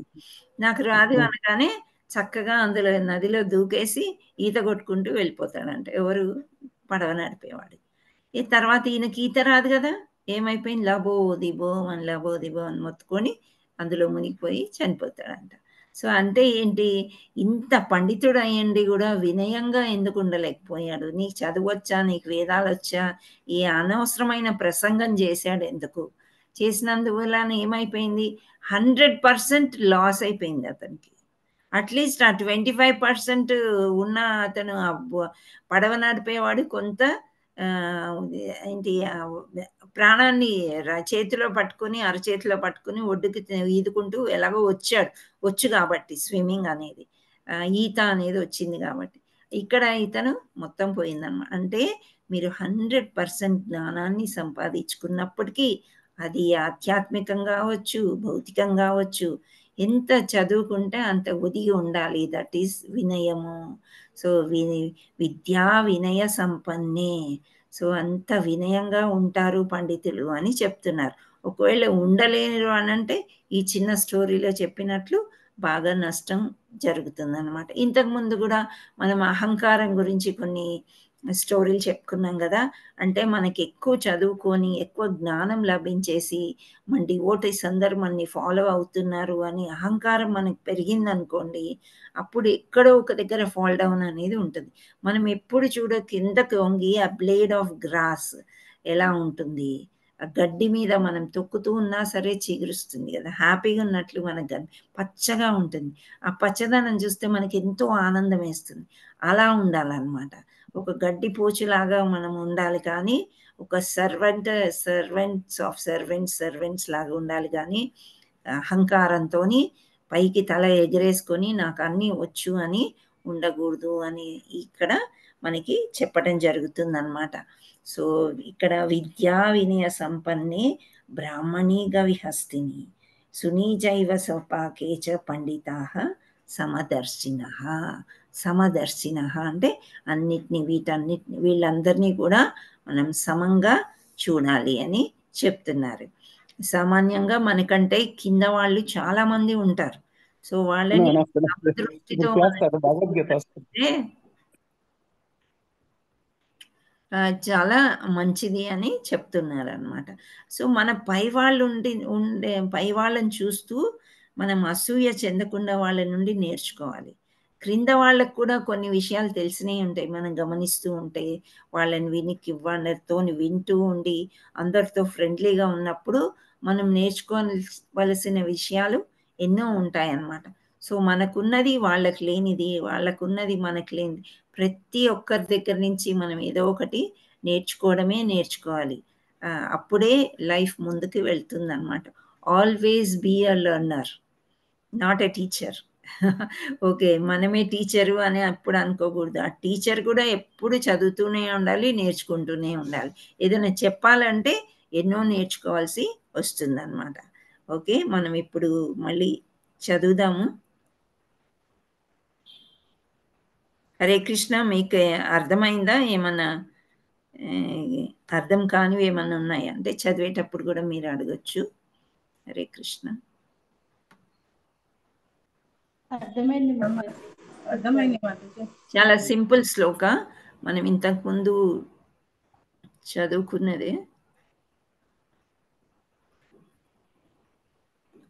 నాకు రాదు అనగానే చక్కగా అందులో నదిలో దూకేసి ఈత కొట్టుకుంటూ వెళ్ళిపోతాడంట. ఎవరు? పడవ నడిపేవాడు. ఈ తర్వాత ఈయనకి ఈత రాదు కదా, ఏమైపోయింది, లబో దిబో అని మొత్తుకొని అందులో మునిగిపోయి చనిపోతాడంట. సో అంటే ఏంటి, ఇంత పండితుడు అయ్యండి కూడా వినయంగా ఎందుకు ఉండలేకపోయాడు? నీకు చదువు వచ్చా, నీకు వేదాలు వచ్చా, ఈ అనవసరమైన ప్రసంగం చేశాడు ఎందుకు? చేసినందువల్ల ఏమైపోయింది, 100% లాస్ అయిపోయింది అతనికి. అట్లీస్ట్ ఆ 25% ఉన్న అతను పడవ నడిపేవాడు కొంత ఏంటి ప్రాణాన్ని చేతిలో పట్టుకుని, అరచేతిలో పట్టుకుని ఒడ్డుకి ఈదుకుంటూ ఎలాగో వచ్చు కాబట్టి స్విమ్మింగ్ అనేది, ఈత అనేది వచ్చింది కాబట్టి. ఇక్కడ ఇతను మొత్తం పోయిందన్నమాట. అంటే మీరు 100% జ్ఞానాన్ని సంపాదించుకున్నప్పటికీ అది ఆధ్యాత్మికంగా అవచ్చు, భౌతికంగా అవచ్చు, ఎంత చదువుకుంటే అంత ఒదిగి ఉండాలి. దట్ ఈస్ వినయము. సో విద్యా వినయ సంపన్నే. సో అంత వినయంగా ఉంటారు పండితులు అని చెప్తున్నారు. ఒకవేళ ఉండలేరు అని అంటే ఈ చిన్న స్టోరీలో చెప్పినట్లు బాగా నష్టం జరుగుతుందన్నమాట. ఇంతకుముందు కూడా మనం అహంకారం గురించి కొన్ని స్టోరీలు చెప్పుకున్నాం కదా. అంటే మనకి ఎక్కువ చదువుకొని ఎక్కువ జ్ఞానం లభించేసి మన డివోటీస్ అందరూ మనని ఫాలో అవుతున్నారు అని అహంకారం మనకి పెరిగిందనుకోండి, అప్పుడు ఎక్కడో ఒక దగ్గర ఫాల్ డౌన్ అనేది ఉంటుంది. మనం ఎప్పుడు కిందకి వంగి ఆ బ్లేడ్ ఆఫ్ గ్రాస్ ఎలా ఉంటుంది, ఆ గడ్డి మీద మనం తొక్కుతూ ఉన్నా సరే చిగురుస్తుంది కదా, హ్యాపీగా ఉన్నట్లు మనకు పచ్చగా ఉంటుంది. ఆ పచ్చదనం చూస్తే మనకి ఎంతో ఆనందం వేస్తుంది. అలా ఉండాలన్నమాట. ఒక గడ్డి పోచులాగా మనం ఉండాలి, కానీ ఒక సర్వెంట్స్ లాగా ఉండాలి. కానీ అహంకారంతో పైకి తల ఎగరేసుకొని నాకు అన్నీ వచ్చు అని ఉండకూడదు అని ఇక్కడ మనకి చెప్పడం జరుగుతుందన్నమాట. సో ఇక్కడ విద్యా వినయ సంపన్నే బ్రాహ్మణీ గవిహస్తిని సునీజైవ సౌపాకే చ పండితాః సమదర్శినః. సమదర్శినః అంటే వీటన్నిటిని వీళ్ళందరినీ కూడా మనం సమంగా చూడాలి అని చెప్తున్నారు. సామాన్యంగా మనకంటే కింద వాళ్ళు చాలా మంది ఉంటారు. సో వాళ్ళని దృష్టితో చాలా మంచిది అని చెప్తున్నారు అనమాట. సో మన పై వాళ్ళని చూస్తూ మనం అసూయ చెందకుండా వాళ్ళ నుండి నేర్చుకోవాలి. క్రింద వాళ్ళకు కూడా కొన్ని విషయాలు తెలిసినవి ఉంటాయి. మనం గమనిస్తూ ఉంటే వాళ్ళతో వింటూ ఉండి అందరితో ఫ్రెండ్లీగా ఉన్నప్పుడు మనం నేర్చుకోవలసిన విషయాలు ఎన్నో ఉంటాయన్నమాట. సో మనకున్నది వాళ్ళకి లేనిది, వాళ్ళకున్నది మనకు లేనిది, ప్రతి ఒక్కరి దగ్గర నుంచి మనం ఏదో ఒకటి నేర్చుకోవాలి. అప్పుడే లైఫ్ ముందుకు వెళ్తుందన్నమాట. Always be a learner, not a teacher. Okay, మనమే టీచరు అని అప్పుడు అనుకోకూడదు. ఆ టీచర్ కూడా ఎప్పుడు చదువుతూనే ఉండాలి, నేర్చుకుంటూనే ఉండాలి. ఏదైనా చెప్పాలంటే ఎన్నో నేర్చుకోవాల్సి వస్తుందన్నమాట. ఓకే, మనం ఇప్పుడు మళ్ళీ చదువుదాము. హరే కృష్ణ. మీకు అర్థమైందా? ఏమన్నా అర్థం కానివి ఏమన్నా ఉన్నాయా అంటే చదివేటప్పుడు కూడా మీరు అడగచ్చు. హరే కృష్ణ. అర్థమైంది. చాలా సింపుల్ శ్లోక, మనం ఇంతకు ముందు చదువుకున్నదే.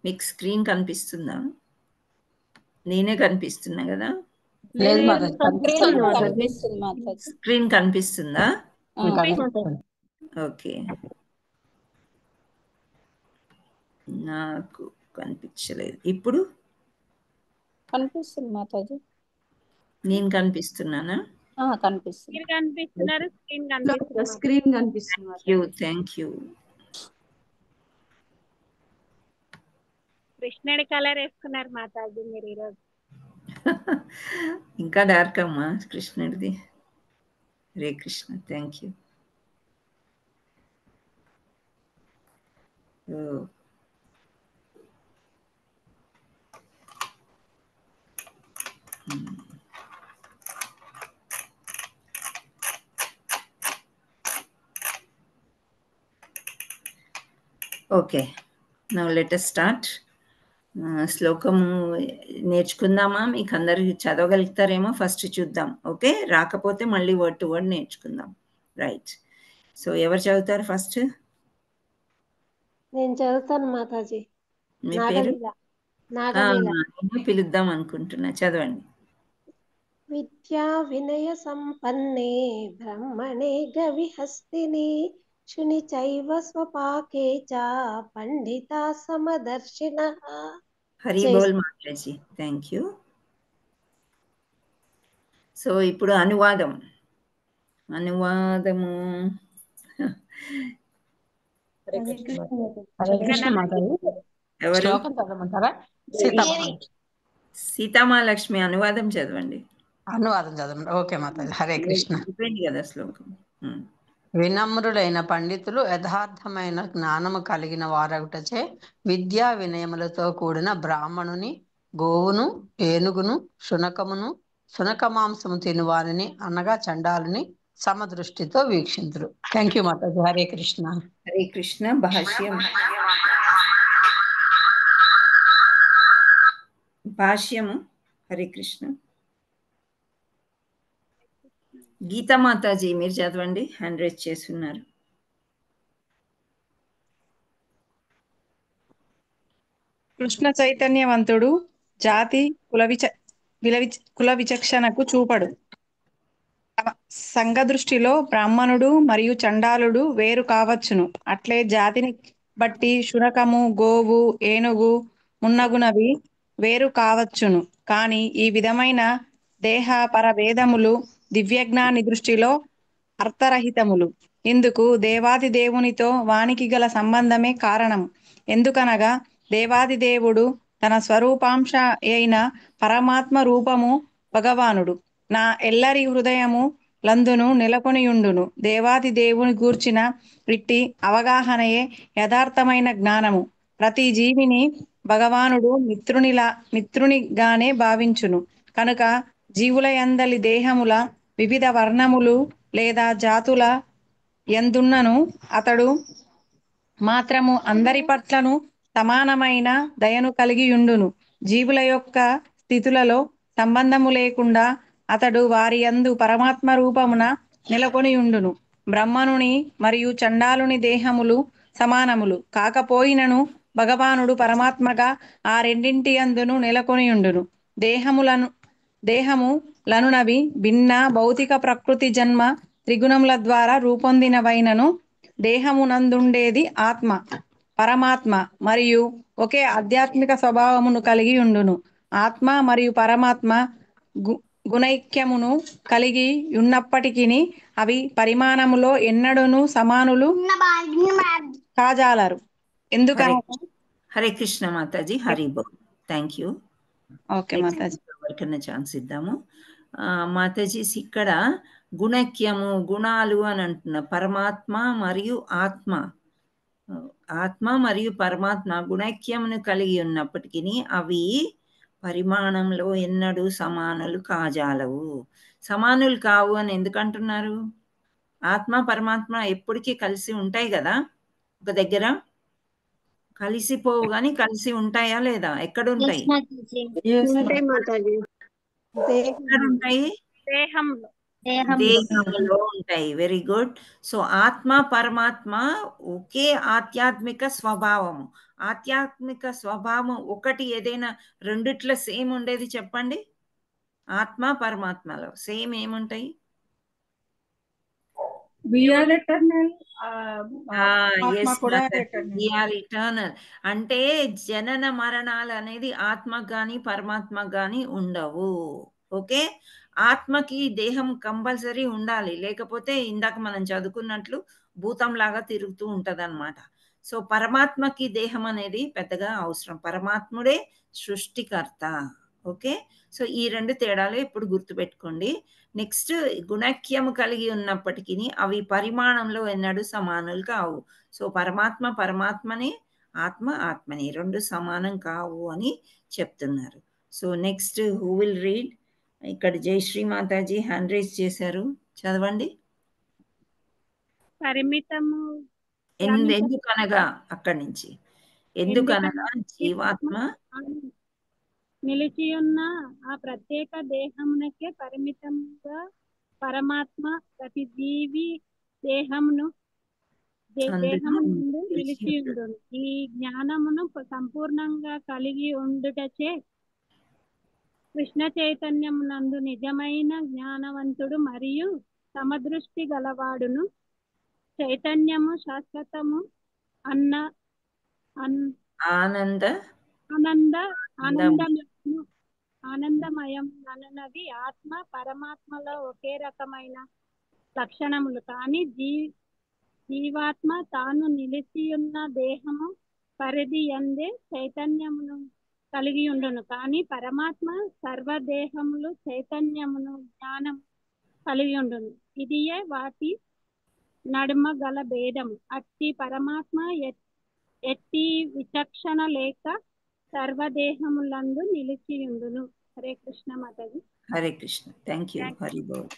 మీకు స్క్రీన్ కనిపిస్తుందా? నేనే కనిపిస్తున్నా కదా? స్క్రీన్ కనిపిస్తుందా? ఓకే, నాకు కనిపించలేదు. ఇప్పుడు కనిపిస్తుంది మాతాజీ. నేను కనిపిస్తున్నానా? కనిపిస్తుంది. స్క్రీన్ కనిపిస్తుంది. Thank you. కృష్ణుడి కలర్ వేసుకున్నారు మాతాజీ మీరు ఈరోజు. ఇంకా డార్క్ అమ్మా కృష్ణుడిది. Hare Krishna. Thank you. Okay, now let us start. శ్లోకము నేర్చుకుందామా? మీకు అందరికి చదవగలుగుతారేమో ఫస్ట్ చూద్దాం. ఓకే, రాకపోతే మళ్ళీ వర్డ్ టు వర్డ్ నేర్చుకుందాం. రైట్. సో ఎవరు చదువుతారు ఫస్ట్? నేను చదువుతాను మాతాజీ. మీ పేరు? నాగలీల. నేను పిలుద్దాం అనుకుంటున్నా, చదవండి. విద్యా వినయ సంపన్నే బ్రహ్మణే గవిహస్తిని శుని చైవ స్వపాకే చ పండితా సమదర్శినః. హరి బోల్ మాతాజీ. Thank you. సో ఇప్పుడు అనువాదము హరే కృష్ణ మాతాజీ. ఎవరు? శ్లోకం చదవమంటారా? సీతామహాలక్ష్మి అనువాదం చదవండి. అనువాదం చదవండి. ఓకే మాతాజీ. హరే కృష్ణ. అయిపోయింది కదా శ్లోకం. వినమ్రులైన పండితులు యథార్థమైన జ్ఞానము కలిగిన వారగుటచే విద్యా వినయములతో కూడిన బ్రాహ్మణుని, గోవును, ఏనుగును, శునకమును, శునక మాంసము తినువారిని అనగా చండాలుని సమదృష్టితో వీక్షింతురు. థ్యాంక్ యూ మాతాజీ. హరే కృష్ణ. హరే కృష్ణ. భాష్యము. హరే కృష్ణ. గీతా మాతాజీ మీరు చదవండి, హ్యాండ్ రైజ్ చేస్తున్నారు. కృష్ణ చైతన్యవంతుడు జాతి కుల విచక్షణకు చూపడు. సంఘ దృష్టిలో బ్రాహ్మణుడు మరియు చండాలుడు వేరు కావచ్చును. అట్లే జాతిని బట్టి శునకము, గోవు, ఏనుగు మున్నగునవి వేరు కావచ్చును. కానీ ఈ విధమైన దేహ పరభేదములు దివ్యజ్ఞాని దృష్టిలో అర్థరహితములు. ఇందుకు దేవాది దేవునితో వానికి గల సంబంధమే కారణం. ఎందుకనగా దేవాది దేవుడు తన స్వరూపాంశ అయిన పరమాత్మ రూపము భగవానుడు నా ఎల్లరి హృదయము లందును నెలకొనియుండును. దేవాది దేవుని గూర్చిన ఇట్టి అవగాహనయే యథార్థమైన జ్ఞానము. ప్రతి జీవిని భగవానుడు మిత్రునిగానే భావించును. కనుక జీవుల యందలి దేహముల వివిధ వర్ణములు లేదా జాతుల యందున్నను అతడు మాత్రము అందరి పట్లను సమానమైన దయను కలిగియుండును. జీవుల యొక్క స్థితులలో సంబంధము లేకుండా అతడు వారి యందు పరమాత్మ రూపమున నెలకొనియుండును. బ్రహ్మణుని మరియు చండాలుని దేహములు సమానములు కాకపోయినను భగవానుడు పరమాత్మగా ఆ రెండింటి యందును నెలకొనియుండును. దేహములనునవి భిన్న భౌతిక ప్రకృతి జన్మ త్రిగుణముల ద్వారా రూపొందినవైనను దేహమునందుండేది ఆత్మ పరమాత్మ మరియు ఒకే ఆధ్యాత్మిక స్వభావమును కలిగి ఉండును. ఆత్మ మరియు పరమాత్మ గుణైక్యమును కలిగి ఉన్నప్పటికీ అవి పరిమాణములో ఎన్నడూను సమానులు కాజాలరు. ఎందుకనగా హరే కృష్ణ మాతాజీ. Hari Bol. Thank you. Okay మాతాజీ. ఎవరికైనా ఛాన్స్ ఇద్దాము. మాతాజీస్ ఇక్కడ గుణైక్యము, గుణాలు అని అంటున్న పరమాత్మ మరియు ఆత్మ మరియు పరమాత్మ గుణైక్యమును కలిగి ఉన్నప్పటికీ అవి పరిమాణంలో ఎన్నడూ సమానులు కాజాలవు. సమానులు కావు అని ఎందుకంటున్నారు? ఆత్మ పరమాత్మ ఎప్పటికీ కలిసి ఉంటాయి కదా, ఒక దగ్గర కలిసిపోవు కానీ కలిసి ఉంటాయా లేదా? ఎక్కడుంటాయి? ఎక్కడుంటాయి? దేహంలో ఉంటాయి. Very good. సో ఆత్మ పరమాత్మ ఒకే ఆధ్యాత్మిక స్వభావము. ఆధ్యాత్మిక స్వభావం ఒకటి ఏదైనా రెండిట్లో సేమ్ ఉండేది చెప్పండి. ఆత్మ పరమాత్మలో సేమ్ ఏముంటాయి? ఇటర్నల్. అంటే జనన మరణాలు అనేది ఆత్మకు కానీ పరమాత్మకు కానీ ఉండవు. ఓకే, ఆత్మకి దేహం కంపల్సరీ ఉండాలి, లేకపోతే ఇందాక మనం చదువుకున్నట్లు భూతంలాగా తిరుగుతూ ఉంటది అనమాట. సో పరమాత్మకి దేహం అనేది పెద్దగా అవసరం. పరమాత్ముడే సృష్టికర్త. ఓకే. సో ఈ 2 తేడాలు ఎప్పుడు గుర్తుపెట్టుకోండి. నెక్స్ట్ గుణక్యము కలిగి ఉన్నప్పటికిని అవి పరిమాణంలో ఎన్నడూ సమానులు కావు. సో పరమాత్మ పరమాత్మనే, ఆత్మ ఆత్మనే. 2 సమానం కావు అని చెప్తున్నారు. So next who will read? ఇక్కడ జయశ్రీ మాతాజీ హ్యాండ్ రైజ్ చేశారు. చదవండి. పరిమితము ఎందుకనగా అక్కడి నుంచి ఎందుకనగా జీవాత్మ నిలిచి ఉన్న ఆ ప్రత్యేక దేహమునకే పరిమితంగా పరమాత్మ ప్రతి జీవి దేహమును దేహమునందు నిలిచి ఉండును. ఈ జ్ఞానమును సంపూర్ణంగా కలిగి ఉండుటచే కృష్ణ చైతన్యమునందు నిజమైన జ్ఞానవంతుడు మరియు సమదృష్టి గలవాడును. చైతన్యము శాశ్వతము ఆనందమయం అనునది ఆత్మ పరమాత్మలో ఒకే రకమైన లక్షణములు. కానీ జీవాత్మ తాను నిలిచియున్న దేహము పరిధి యందే చైతన్యమును కలిగి ఉండును. కానీ పరమాత్మ సర్వదేహములు చైతన్యమును జ్ఞానం కలిగి ఉండును. ఇదియే వాటి నడుమ గల భేదము. అట్టి పరమాత్మ ఎట్టి విచక్షణ లేక సర్వదేహములందు నిలిచియుండును. హరే కృష్ణ మాతాజీ. Hare Krishna. Thank you. Hari Bol.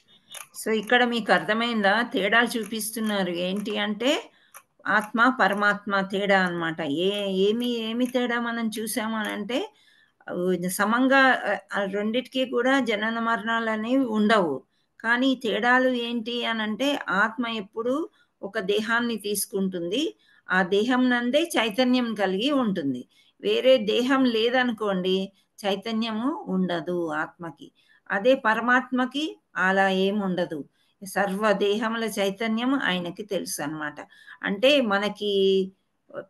So ఇక్కడ మీకు అర్థమైందా? తేడా చూపిస్తున్నారు. ఏంటి అంటే ఆత్మ పరమాత్మ తేడా అన్నమాట. ఏమి తేడా మనం చూసాము అని అంటే సమంగా రెండిటికి కూడా జనన మరణాలు అనేవి ఉండవు. కానీ తేడాలు ఏంటి అని అంటే ఆత్మ ఎప్పుడు ఒక దేహాన్ని తీసుకుంటుంది. ఆ దేహం నందే చైతన్యం కలిగి ఉంటుంది. వేరే దేహం లేదనుకోండి, చైతన్యము ఉండదు ఆత్మకి. అదే పరమాత్మకి అలా ఏముండదు. సర్వదేహముల చైతన్యం ఆయనకి తెలుసు అన్నమాట. అంటే మనకి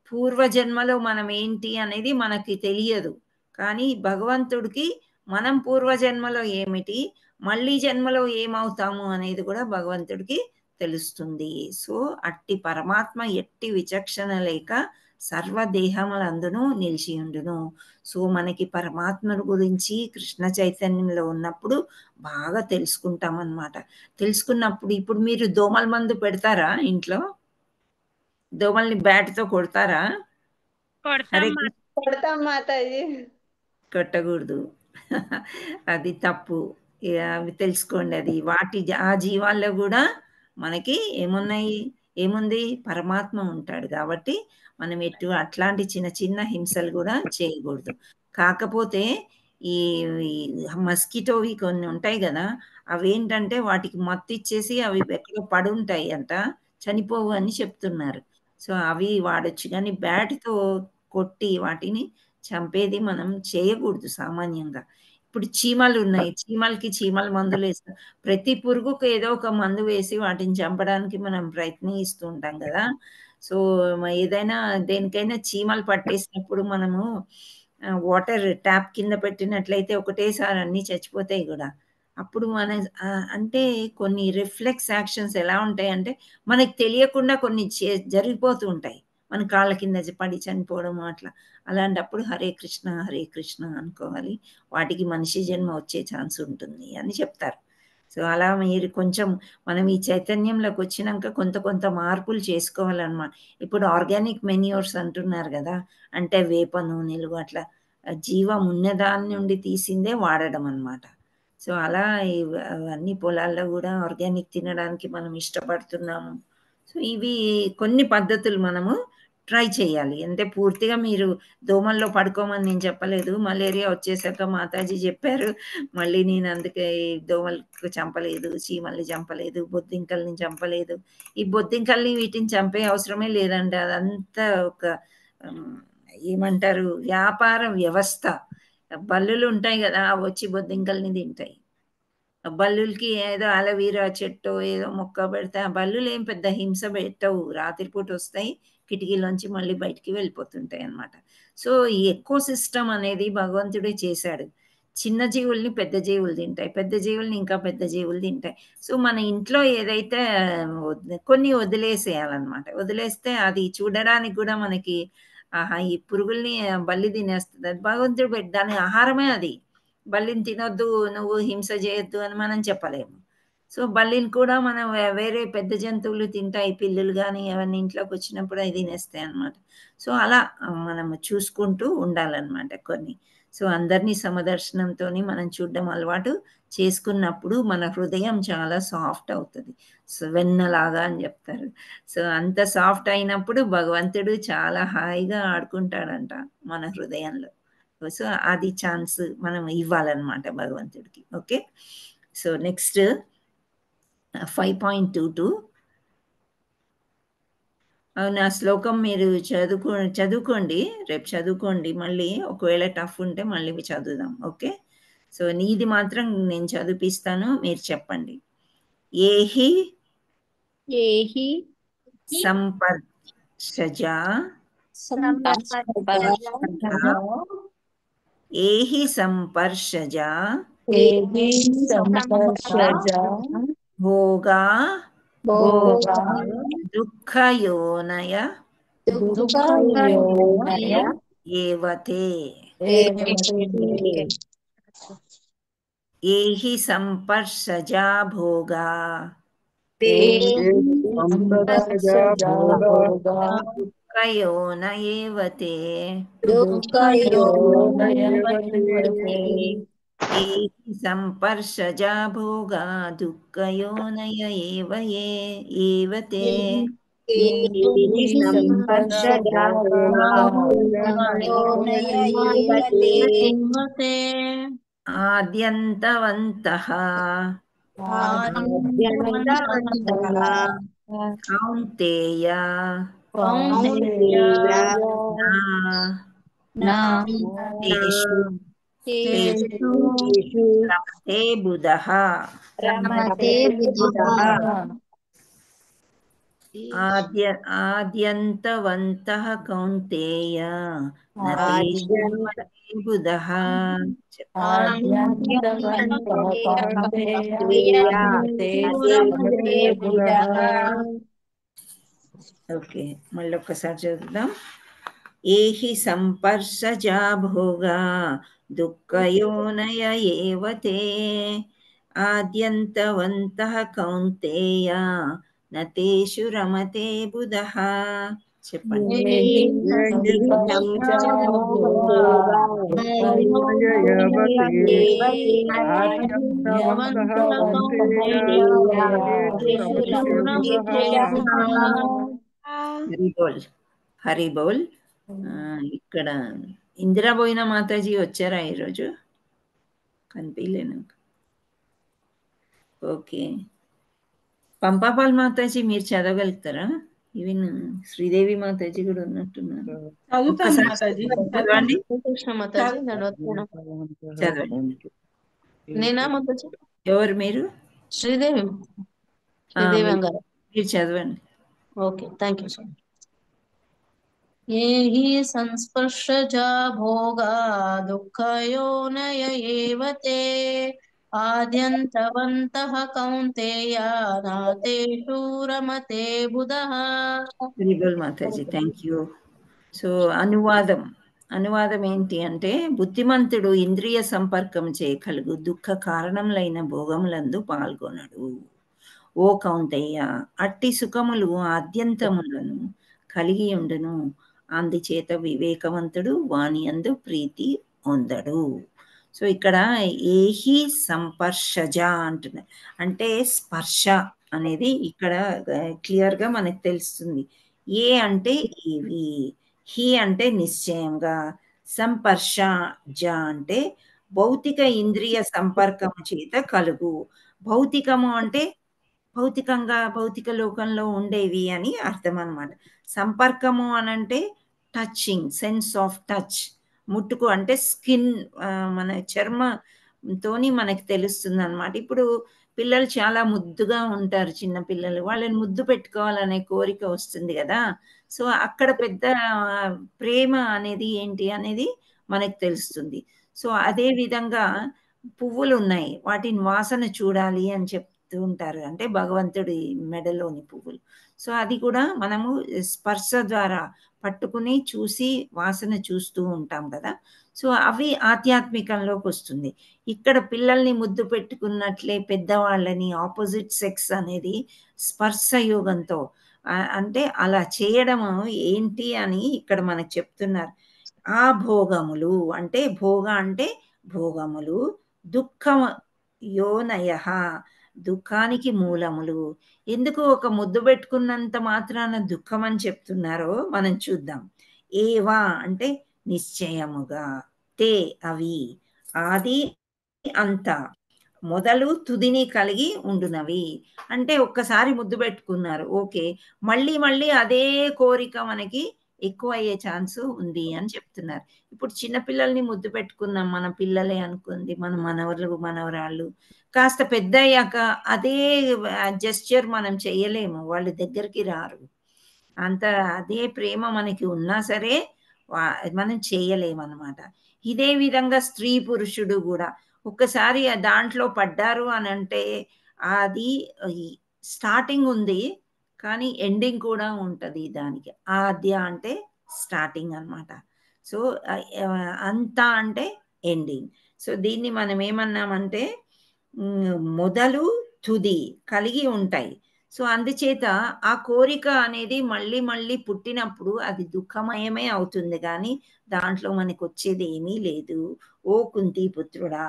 పూర్వజన్మలో మనం ఏంటి అనేది మనకి తెలియదు. కానీ భగవంతుడికి మనం పూర్వజన్మలో ఏమిటి, మళ్ళీ జన్మలో ఏమవుతాము అనేది కూడా భగవంతుడికి తెలుస్తుంది. సో అట్టి పరమాత్మ ఎట్టి విచక్షణ లేక సర్వదేహములందును నిలిచి ఉండును. సో మనకి పరమాత్మను గురించి కృష్ణ చైతన్యంలో ఉన్నప్పుడు బాగా తెలుసుకుంటాం అన్నమాట. తెలుసుకున్నప్పుడు ఇప్పుడు మీరు దోమల మందు పెడతారా ఇంట్లో? దోమల్ని బ్యాట్తో కొడతారా? కొడతాం మాతాజీ. కొట్టకూడదు. అది తప్పు. అవి తెలుసుకోండి. అది ఆ జీవాల్లో కూడా మనకి ఏముంది? పరమాత్మ ఉంటాడు కాబట్టి మనం అట్లాంటి చిన్న చిన్న హింసలు కూడా చేయకూడదు. కాకపోతే ఈ మస్కిటోవి కొన్ని ఉంటాయి కదా, అవేంటంటే వాటికి మత్తు ఇచ్చేసి అవి ఎక్కడో పడుంటాయి అంట, చనిపోవు అని చెప్తున్నారు. సో అవి వాడొచ్చు, కానీ బ్యాట్తో కొట్టి వాటిని చంపేది మనం చేయకూడదు సామాన్యంగా. ఇప్పుడు చీమలు ఉన్నాయి, చీమలకి చీమల మందులు వేస్తాం. ప్రతి పురుగుకు ఏదో ఒక మందు వేసి వాటిని చంపడానికి మనం ప్రయత్నిస్తూ ఉంటాం కదా. సో ఏదైనా దేనికైనా చీమలు పట్టేసినప్పుడు మనము వాటర్ ట్యాప్ కింద పెట్టినట్లయితే ఒకటేసారి అన్నీ చచ్చిపోతాయి కూడా. అప్పుడు అంటే కొన్ని రిఫ్లెక్స్ యాక్షన్స్ ఎలా ఉంటాయంటే మనకు తెలియకుండా కొన్ని జరిగిపోతూ ఉంటాయి. మన కాళ్ళ కింద పడి చనిపోవడం అట్లా. అలాంటప్పుడు హరే కృష్ణ అనుకోవాలి. వాటికి మనిషి జన్మ వచ్చే ఛాన్స్ ఉంటుంది అని చెప్తారు. సో అలా మీరు కొంచెం మనం ఈ చైతన్యంలోకి వచ్చినాక కొంత మార్పులు చేసుకోవాలన్నమాట. ఇప్పుడు ఆర్గానిక్ మెన్యూర్స్ అంటున్నారు కదా, అంటే వేప నూనెలు అట్లా జీవం ఉన్నదాని నుండి తీసిందే వాడడం అన్నమాట. సో అలా అన్ని పొలాల్లో కూడా ఆర్గానిక్ తినడానికి మనం ఇష్టపడుతున్నాము. సో ఇవి కొన్ని పద్ధతులు మనము ట్రై చేయాలి. అంటే పూర్తిగా మీరు దోమల్లో పడుకోమని నేను చెప్పలేదు. మలేరియా వచ్చేసాక మాతాజీ చెప్పారు. మళ్ళీ నేను అందుకే దోమలకు చంపలేదు, చీమల్ని చంపలేదు, బొద్దింకల్ని చంపలేదు. ఈ బొద్దింకల్ని వీటిని చంపే అవసరమే లేదండి. అదంతా ఒక ఏమంటారు, వ్యాపార వ్యవస్థ. బల్లులు ఉంటాయి కదా, వచ్చి బొద్దింకల్ని తింటాయి. బల్లులకి ఏదో అలవీరా చెట్టు ఏదో మొక్క పెడితే ఆ బల్లులు ఏం పెద్ద హింస పెట్టవు. రాత్రిపూట వస్తాయి, కిటికీలోంచి మళ్ళీ బయటికి వెళ్ళిపోతుంటాయి అన్నమాట. సో ఈ ఎకో సిస్టమ్ అనేది భగవంతుడే చేశాడు. చిన్న జీవుల్ని పెద్ద జీవులు తింటాయి, పెద్ద జీవుల్ని ఇంకా పెద్ద జీవులు తింటాయి. సో మన ఇంట్లో ఏదైతే కొన్ని వదిలేసేయాలన్నమాట. వదిలేస్తే అది చూడడానికి కూడా మనకి ఆహా ఈ పురుగుల్ని బల్లి తినేస్తుంది, అది భగవంతుడు దాని ఆహారమే అది. బల్లిని తినొద్దు, నువ్వు హింస చేయొద్దు అని మనం చెప్పలేము. సో బల్లిని కూడా మనం వేరే పెద్ద జంతువులు తింటాయి, పిల్లులు కానీ అవన్నీ ఇంట్లోకి వచ్చినప్పుడు అవి తినేస్తాయి అన్నమాట. సో అలా మనము చూసుకుంటూ ఉండాలన్నమాట కొన్ని. సో అందరినీ సమదర్శనంతో మనం చూడడం అలవాటు చేసుకున్నప్పుడు మన హృదయం చాలా సాఫ్ట్ అవుతుంది. సో వెన్నలాగా అని చెప్తారు. సో అంత సాఫ్ట్ అయినప్పుడు భగవంతుడు చాలా హాయిగా ఆడుకుంటాడంట మన హృదయంలో. సో అది ఛాన్స్ మనం ఇవ్వాలన్నమాట భగవంతుడికి. Okay, so next 5.22. అవును, ఆ శ్లోకం మీరు చదువుకోండి, రేపు చదువుకోండి మళ్ళీ. ఒకవేళ టఫ్ ఉంటే మళ్ళీ చదువుదాం. ఓకే, సో నీది మాత్రం నేను చదివిపిస్తాను, మీరు చెప్పండి. ఏహి సంపర్షజా ఏహి సంపర్షజా భోగా దుఃఖయోనయ ఏవతే. ఏహి సంపర్షజా భోగా దుఃఖయోన ఏవతే. ఏహి సంపర్షజా భోగా దుఃఖయోనయ ఏవతే. ఆద్యంతవంతః కౌంతేయ రమతే బుధః. ఆద్యంతవంతః కౌంతేయ నతేషు రమతే బుధః. ఓకే, మళ్ళీ ఒక్కసారి చదువుదాం. ఏహి సంపర్షజా భోగా దుఃఖయోనయ ఏవతే. ఆద్యంతవంతః కౌంతేయ నతేషు రమతే బుధః. చెప్పండి. హరిబోల్ హరిబోల్. ఇక్కడ ఇందిరాబోయిన మాతాజీ వచ్చారా ఈరోజు? కనిపించలేను. ఓకే, పంపాపాల్ మాతాజీ మీరు చదవగలుగుతారా? ఈవెన్ శ్రీదేవి మాతాజీ కూడా ఉన్నట్టున్నారు. చదవండి. నేనా మాతాజీ? ఎవరు మీరు? శ్రీదేవి గారు. మీరు చదవండి. Okay, thank you sir. ఏహి సంస్పర్శజా భోగా దుఃఖయోనయ ఏవతే. ఆద్యంతవంతః కౌంతేయ నాతేషు రమతే బుధః. హరిబోల్ మాతాజీ, థ్యాంక్ యూ. సో అనువాదం ఏంటి అంటే, బుద్ధిమంతుడు ఇంద్రియ సంపర్కం చేయగలుగు దుఃఖ కారణములైన భోగములందు పాల్గొనడు. ఓ కౌంతేయ, అట్టి సుఖములు ఆద్యంతములను కలిగి ఉండును, అందుచేత వివేకవంతుడు వాని యందు ప్రీతి పొందడు. సో ఇక్కడ ఏహి సంపర్షజ అంటున్నారు, అంటే స్పర్శ అనేది ఇక్కడ క్లియర్గా మనకు తెలుస్తుంది. ఏ అంటే ఏవి, హి అంటే నిశ్చయంగా, సంపర్ష జ అంటే భౌతిక ఇంద్రియ సంపర్కం చేత కలుగు. భౌతికము అంటే భౌతికంగా భౌతిక లోకంలో ఉండేవి అని అర్థం అన్నమాట. సంపర్కము అనంటే టచింగ్, సెన్స్ ఆఫ్ టచ్, ముట్టుకు అంటే స్కిన్, మన చర్మతోని మనకి తెలుస్తుంది అన్నమాట. ఇప్పుడు పిల్లలు చాలా ముద్దుగా ఉంటారు, చిన్న పిల్లలు, వాళ్ళని ముద్దు పెట్టుకోవాలనే కోరిక వస్తుంది కదా. సో అక్కడ పెద్ద ప్రేమ అనేది ఏంటి అనేది మనకు తెలుస్తుంది. సో అదే విధంగా పువ్వులు ఉన్నాయి, వాటిని వాసన చూడాలి అని చెప్తూ ఉంటారు, అంటే భగవంతుడి మెడలోని పువ్వులు. సో అది కూడా మనము స్పర్శ ద్వారా పట్టుకుని చూసి వాసన చూస్తూ ఉంటాం కదా. సో అవి ఆధ్యాత్మికంలోకి వస్తుంది. ఇక్కడ పిల్లల్ని ముద్దు పెట్టుకున్నట్లే పెద్దవాళ్ళని ఆపోజిట్ సెక్స్ అనేది స్పర్శ యోగంతో అంటే అలా చేయడము ఏంటి అని ఇక్కడ మనకు చెప్తున్నారు. ఆ భోగములు అంటే భోగ అంటే భోగములు, దుఃఖం యోనయ దుఃఖానికి మూలములు. ఎందుకు ఒక ముద్దు పెట్టుకున్నంత మాత్రాన దుఃఖం అని చెప్తున్నారో మనం చూద్దాం. ఏవా అంటే నిశ్చయముగా, తే అవి, ఆది అంత, మొదలు తుదిని కలిగి ఉండునవి. అంటే ఒక్కసారి ముద్దు పెట్టుకున్నారు, ఓకే, మళ్ళీ మళ్ళీ అదే కోరిక మనకి ఎక్కువ అయ్యే ఛాన్స్ ఉంది అని చెప్తున్నారు. ఇప్పుడు చిన్నపిల్లల్ని ముద్దు పెట్టుకున్నాం, మన పిల్లలే అనుకుంది, మన మనవరు మనవరాళ్ళు, కాస్త పెద్ద అయ్యాక అదే జెస్చర్ మనం చెయ్యలేము, వాళ్ళు దగ్గరికి రారు. అంత అదే ప్రేమ మనకి ఉన్నా సరే మనం చేయలేమన్నమాట. ఇదే విధంగా స్త్రీ పురుషుడు కూడా ఒక్కసారి దాంట్లో పడ్డారు అని అంటే అది స్టార్టింగ్ ఉంది కానీ ఎండింగ్ కూడా ఉంటుంది దానికి. ఆద్య అంటే స్టార్టింగ్ అన్నమాట. సో అంత అంటే ఎండింగ్. సో దీన్ని మనం ఏమన్నామంటే మొదలు తుది కలిగి ఉంటాయి. సో అందుచేత ఆ కోరిక అనేది మళ్ళీ మళ్ళీ పుట్టినప్పుడు అది దుఃఖమయమే అవుతుంది కానీ దాంట్లో మనకు వచ్చేది ఏమీ లేదు. ఓ కుంతి పుత్రుడా,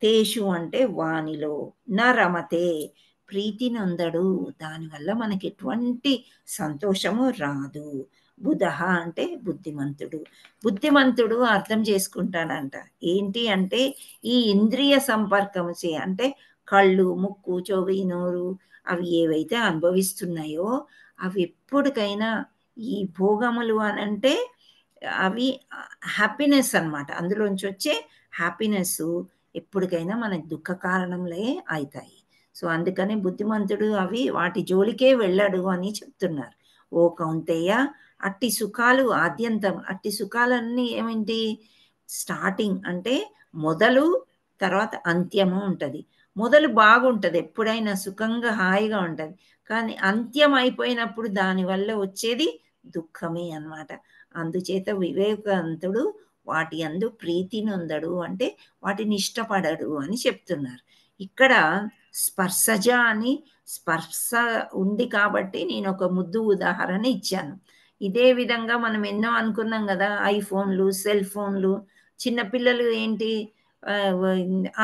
తేషు అంటే వానిలో, న రమతే ప్రీతి నొందడు, దానివల్ల మనకి ఎటువంటి సంతోషము రాదు. బుధ అంటే బుద్ధిమంతుడు, బుద్ధిమంతుడు అర్థం చేసుకుంటాడంట. ఏంటి అంటే ఈ ఇంద్రియ సంపర్కము చే అంటే కళ్ళు, ముక్కు, చెవి, నోరు అవి ఏవైతే అనుభవిస్తున్నాయో అవి ఎప్పటికైనా ఈ భోగములు అని అంటే అవి హ్యాపీనెస్ అన్నమాట. అందులోంచి వచ్చే హ్యాపీనెస్ ఎప్పటికైనా మనకు దుఃఖ కారణంలే అవుతాయి. సో అందుకని బుద్ధిమంతుడు అవి వాటి జోలికే వెళ్ళడు అని చెప్తున్నారు. ఓ కౌంతేయ, అట్టి సుఖాలు ఆద్యంతం, అట్టి సుఖాలన్నీ ఏమిటి, స్టార్టింగ్ అంటే మొదలు, తర్వాత అంత్యము ఉంటుంది. మొదలు బాగుంటుంది, ఎప్పుడైనా సుఖంగా హాయిగా ఉంటుంది, కానీ అంత్యం అయిపోయినప్పుడు దానివల్ల వచ్చేది దుఃఖమే అన్నమాట. అందుచేత వివేకవంతుడు వాటి యందు ప్రీతి నొందడు అంటే వాటిని ఇష్టపడడు అని చెప్తున్నారు. ఇక్కడ స్పర్శజ అని స్పర్శ ఉంది కాబట్టి నేను ఒక ముద్దు ఉదాహరణ ఇచ్చాను. ఇదే విధంగా మనం ఎన్నో అనుకున్నాం కదా, ఐఫోన్లు, సెల్ ఫోన్లు, చిన్నపిల్లలు ఏంటి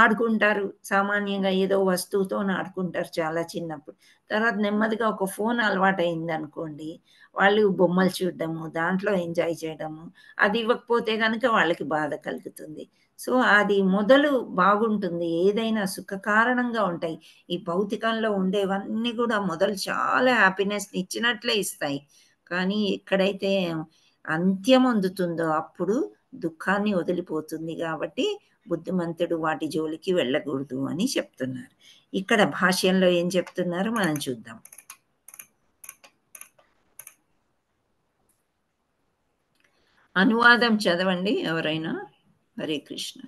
ఆడుకుంటారు, సామాన్యంగా ఏదో వస్తువుతో ఆడుకుంటారు చాలా చిన్నప్పుడు. తర్వాత నెమ్మదిగా ఒక ఫోన్ అలవాటు అయింది అనుకోండి, వాళ్ళు బొమ్మలు చూడడము, దాంట్లో ఎంజాయ్ చేయడము, అది ఇవ్వకపోతే కనుక వాళ్ళకి బాధ కలుగుతుంది. సో అది మొదలు బాగుంటుంది, ఏదైనా సుఖ కారణంగా ఉంటాయి. ఈ భౌతికంలో ఉండేవన్నీ కూడా మొదలు చాలా హ్యాపీనెస్ ఇచ్చినట్లే ఇస్తాయి, కానీ ఎక్కడైతే అంత్యం అందుతుందో అప్పుడు దుఃఖాన్ని వదిలిపోతుంది. కాబట్టి బుద్ధిమంతుడు వాటి జోలికి వెళ్ళకూడదు అని చెప్తున్నారు. ఇక్కడ భాష్యంలో ఏం చెప్తున్నారు మనం చూద్దాం. అనువాదం చదవండి ఎవరైనా. హరే కృష్ణ.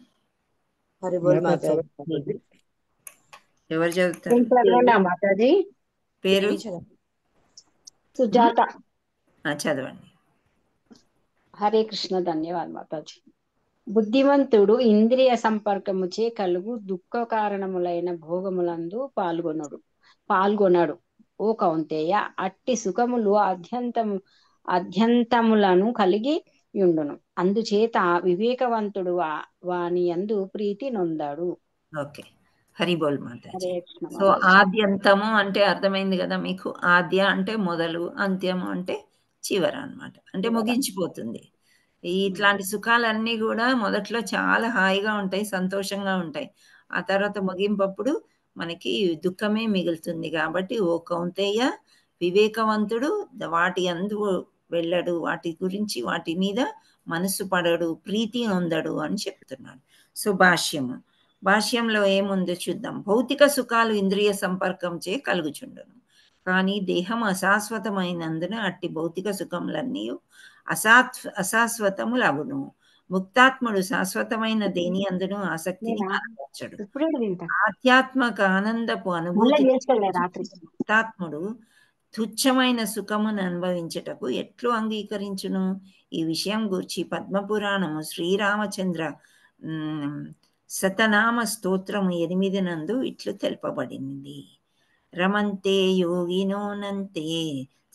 ఎవరు చదువుతారు? మాతాజీ పేరు సుజాత. చదవండి. హరే కృష్ణ. ధన్యవాదాలు మాతాజీ. బుద్ధిమంతుడు ఇంద్రియ సంపర్కముచే కలుగు దుఃఖ కారణములైన భోగములందు పాల్గొనడు. ఓ కౌంతేయ, అట్టి సుఖములు అద్యంతములను కలిగి యుండును. అందుచేత వివేకవంతుడు వాని యందు ప్రీతి నొందాడు. ఓకే, హరి బోల్ మాతాజీ. సో ఆద్యంతము అంటే అర్థమైంది కదా మీకు. ఆద్య అంటే మొదలు, అంత్యము అంటే చివర అన్నమాట, అంటే ముగించిపోతుంది. ఇట్లాంటి సుఖాలన్నీ కూడా మొదట్లో చాలా హాయిగా ఉంటాయి, సంతోషంగా ఉంటాయి, ఆ తర్వాత ముగింపప్పుడు మనకి దుఃఖమే మిగులుతుంది. కాబట్టి ఓ కౌంతేయ, వివేకవంతుడు వాటి అందు వెళ్ళడు, వాటి గురించి వాటి మీద మనసు పడడు, ప్రీతి నొందడు అని చెప్తున్నాడు. సో భాష్యంలో ఏముందో చూద్దాం. భౌతిక సుఖాలు ఇంద్రియ సంపర్కం చే కలుగుచుండును, కానీ దేహం అశాశ్వతమైనందున అట్టి భౌతిక సుఖములన్నీ అశాశ్వతములగును. ముక్తాత్ముడు శాశ్వతమైన దేని అందును ఆసక్తిని కనపరచడు. ఆధ్యాత్మిక ఆనందపు అనుభూతి ముక్తాత్ముడు తుచ్చమైన సుఖమును అనుభవించుటకు ఎట్లు అంగీకరించును? ఈ విషయం గూర్చి పద్మపురాణము శ్రీరామచంద్ర శతనామ స్తోత్రము 8 నందు ఇట్లు తెలుపబడింది. రమంతే యోగినోనంతే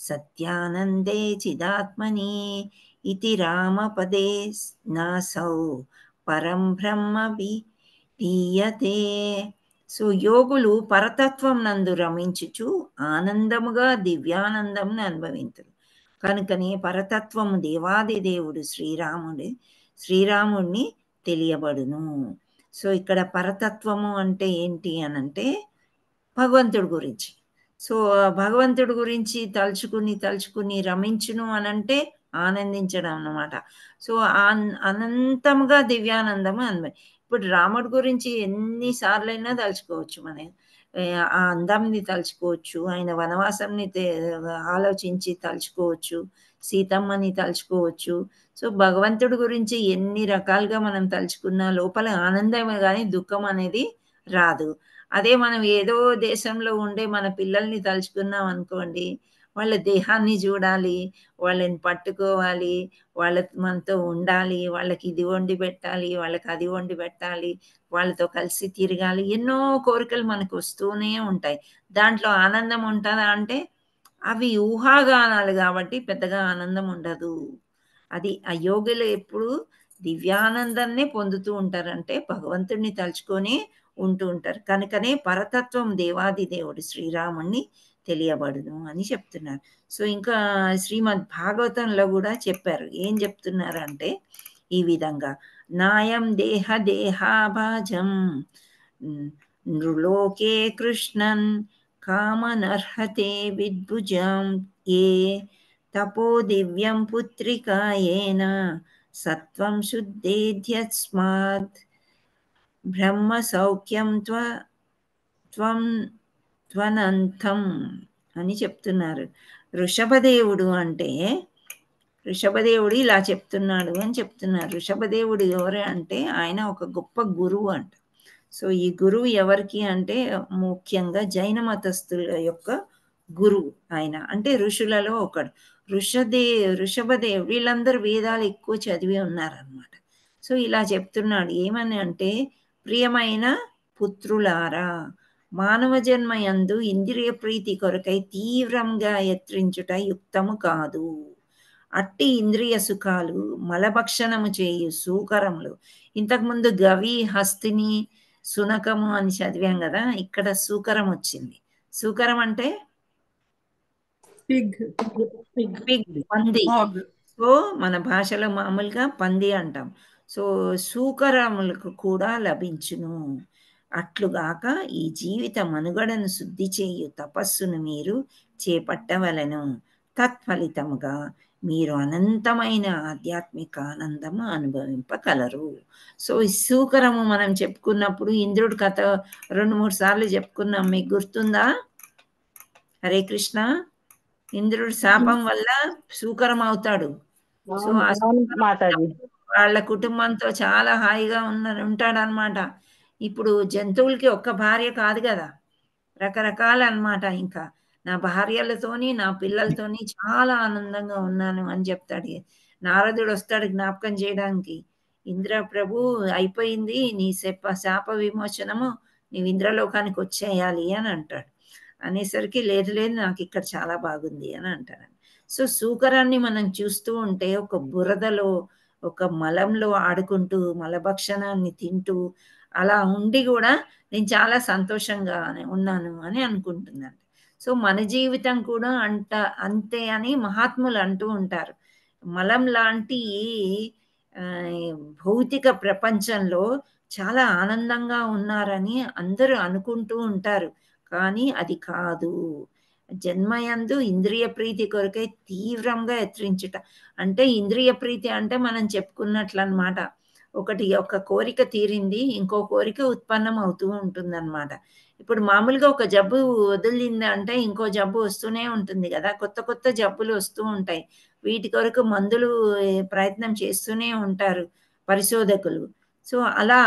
సత్యానందే చిదాత్మని ఇతి రామపదే నాసౌ పరం బ్రహ్మ విధీయతే. సో యోగులు పరతత్వం నందు రమించుచు ఆనందముగా దివ్యానందమును అనుభవింతురు. కనుకనే పరతత్వము దేవాది దేవుడు శ్రీరాముడిని తెలియబడును. సో ఇక్కడ పరతత్వము అంటే ఏంటి అనంటే భగవంతుడి గురించి. సో భగవంతుడి గురించి తలుచుకుని రమించును అనంటే ఆనందించడం అన్నమాట. సో అనంతముగా దివ్యానందము ఇప్పుడు రాముడి గురించి ఎన్నిసార్లైనా తలుచుకోవచ్చు. మనం ఆ అందంని తలుచుకోవచ్చు, ఆయన వనవాసంని ఆలోచించి తలుచుకోవచ్చు, సీతమ్మని తలుచుకోవచ్చు. సో భగవంతుడి గురించి ఎన్ని రకాలుగా మనం తలుచుకున్నా లోపల ఆనందమే కానీ దుఃఖం అనేది రాదు. అదే మనం ఏదో దేశంలో ఉండే మన పిల్లల్ని తలుచుకున్నాం అనుకోండి, వాళ్ళ దేహాన్ని చూడాలి, వాళ్ళని పట్టుకోవాలి, మనతో ఉండాలి, వాళ్ళకి ఇది వండి పెట్టాలి, వాళ్ళకి అది వండి పెట్టాలి, వాళ్ళతో కలిసి తిరగాలి, ఎన్నో కోరికలు మనకు వస్తూనే ఉంటాయి. దాంట్లో ఆనందం ఉంటుందా అంటే అవి ఊహాగానాలు కాబట్టి పెద్దగా ఆనందం ఉండదు. అది ఆ యోగులు ఎప్పుడు దివ్యానందాన్నే పొందుతూ ఉంటారంటే భగవంతుడిని తలుచుకొని ఉంటూ ఉంటారు. కనుకనే పరతత్వం దేవాది దేవుడు శ్రీరాముణ్ణి తెలియబడును అని చెప్తున్నారు. సో ఇంకా శ్రీమద్ భాగవతంలో కూడా చెప్పారు. ఏం చెప్తున్నారు అంటే ఈ విధంగా నాయం దేహాభాజం నృలోకే కృష్ణన్ కామనర్హతే విద్భుజం ఏ తపో దివ్యం పుత్రికాయేన సత్వం శుద్ధేధ్యస్మాత్ బ్రహ్మ సౌఖ్యం త్వనంతం అని చెప్తున్నారు. ఋషభదేవుడు అంటే ఋషభదేవుడు ఇలా చెప్తున్నాడు అని చెప్తున్నారు. ఋషభదేవుడు ఎవరు అంటే ఆయన ఒక గొప్ప గురువు అంట. సో ఈ గురువు ఎవరికి అంటే ముఖ్యంగా జైన మతస్థుల యొక్క గురువు ఆయన. అంటే ఋషులలో ఒకడు. ఋషభదేవుడు వీళ్ళందరూ వేదాలు ఎక్కువ చదివి ఉన్నారనమాట. సో ఇలా చెప్తున్నాడు ఏమని అంటే ప్రియమైన పుత్రులారా, మానవ జన్మ యందు ఇంద్రియ ప్రీతి కొరకై తీవ్రంగా యత్నించుట యుక్తము కాదు. అట్టి ఇంద్రియ సుఖాలు మలభక్షణము చేయు సూకరములు. ఇంతకుముందు గవి, హస్తిని, సునకము అని చదివాం కదా, ఇక్కడ సూకరం వచ్చింది. సూకరం అంటే పంది. సో మన భాషలో మామూలుగా పంది అంటాం. సో సూకరములకు కూడా లభించును. అట్లుగాక ఈ జీవిత మనుగడను శుద్ధి చేయు తపస్సును మీరు చేపట్టవలను. తత్ఫలితముగా మీరు అనంతమైన ఆధ్యాత్మిక ఆనందము అనుభవింపగలరు. సో ఈ సూకరము మనం చెప్పుకున్నప్పుడు ఇంద్రుడి కథ 2-3 సార్లు చెప్పుకున్నాం. మీకు గుర్తుందా? హరే కృష్ణ. ఇంద్రుడి శాపం వల్ల సూకరం అవుతాడు. సో వాళ్ళ కుటుంబంతో చాలా హాయిగా ఉంటాడనమాట. ఇప్పుడు జంతువులకి ఒక్క భార్య కాదు కదా, రకరకాల అన్నమాట. ఇంకా నా భార్యలతోని నా పిల్లలతోని చాలా ఆనందంగా ఉన్నాను అని చెప్తాడు. నారదుడు వస్తాడు జ్ఞాపకం చేయడానికి. ఇంద్ర ప్రభు అయిపోయింది నీ శాప విమోచనము, నీవు ఇంద్రలోకానికి వచ్చేయాలి అని అంటాడు. అనేసరికి లేదు నాకు ఇక్కడ చాలా బాగుంది అని అంటారు. సో సూకరాన్ని మనం చూస్తూ ఉంటే ఒక బురదలో ఒక మలంలో ఆడుకుంటూ మలభక్షణాన్ని తింటూ అలా ఉండి కూడా నేను చాలా సంతోషంగా ఉన్నాను అని అనుకుంటున్నాను. సో మన జీవితం కూడా అంతే అని మహాత్ములు అంటూ ఉంటారు. మలం లాంటి భౌతిక ప్రపంచంలో చాలా ఆనందంగా ఉన్నారని అందరూ అనుకుంటూ ఉంటారు. కానీ అది కాదు. జన్మయందు ఇంద్రియ ప్రీతి కొరకై తీవ్రంగా యత్నించుట. అంటే ఇంద్రియ ప్రీతి అంటే మనం చెప్పుకున్నట్లు అనమాట. ఒక కోరిక తీరింది, ఇంకో కోరిక ఉత్పన్నం అవుతూ ఉంటుందన్నమాట. ఇప్పుడు మామూలుగా ఒక జబ్బు వదిలింది అంటే ఇంకో జబ్బు వస్తూనే ఉంటుంది కదా, కొత్త జబ్బులు వస్తూ ఉంటాయి. వీటి కొరకు మందులు ప్రయత్నం చేస్తూనే ఉంటారు పరిశోధకులు. సో అలా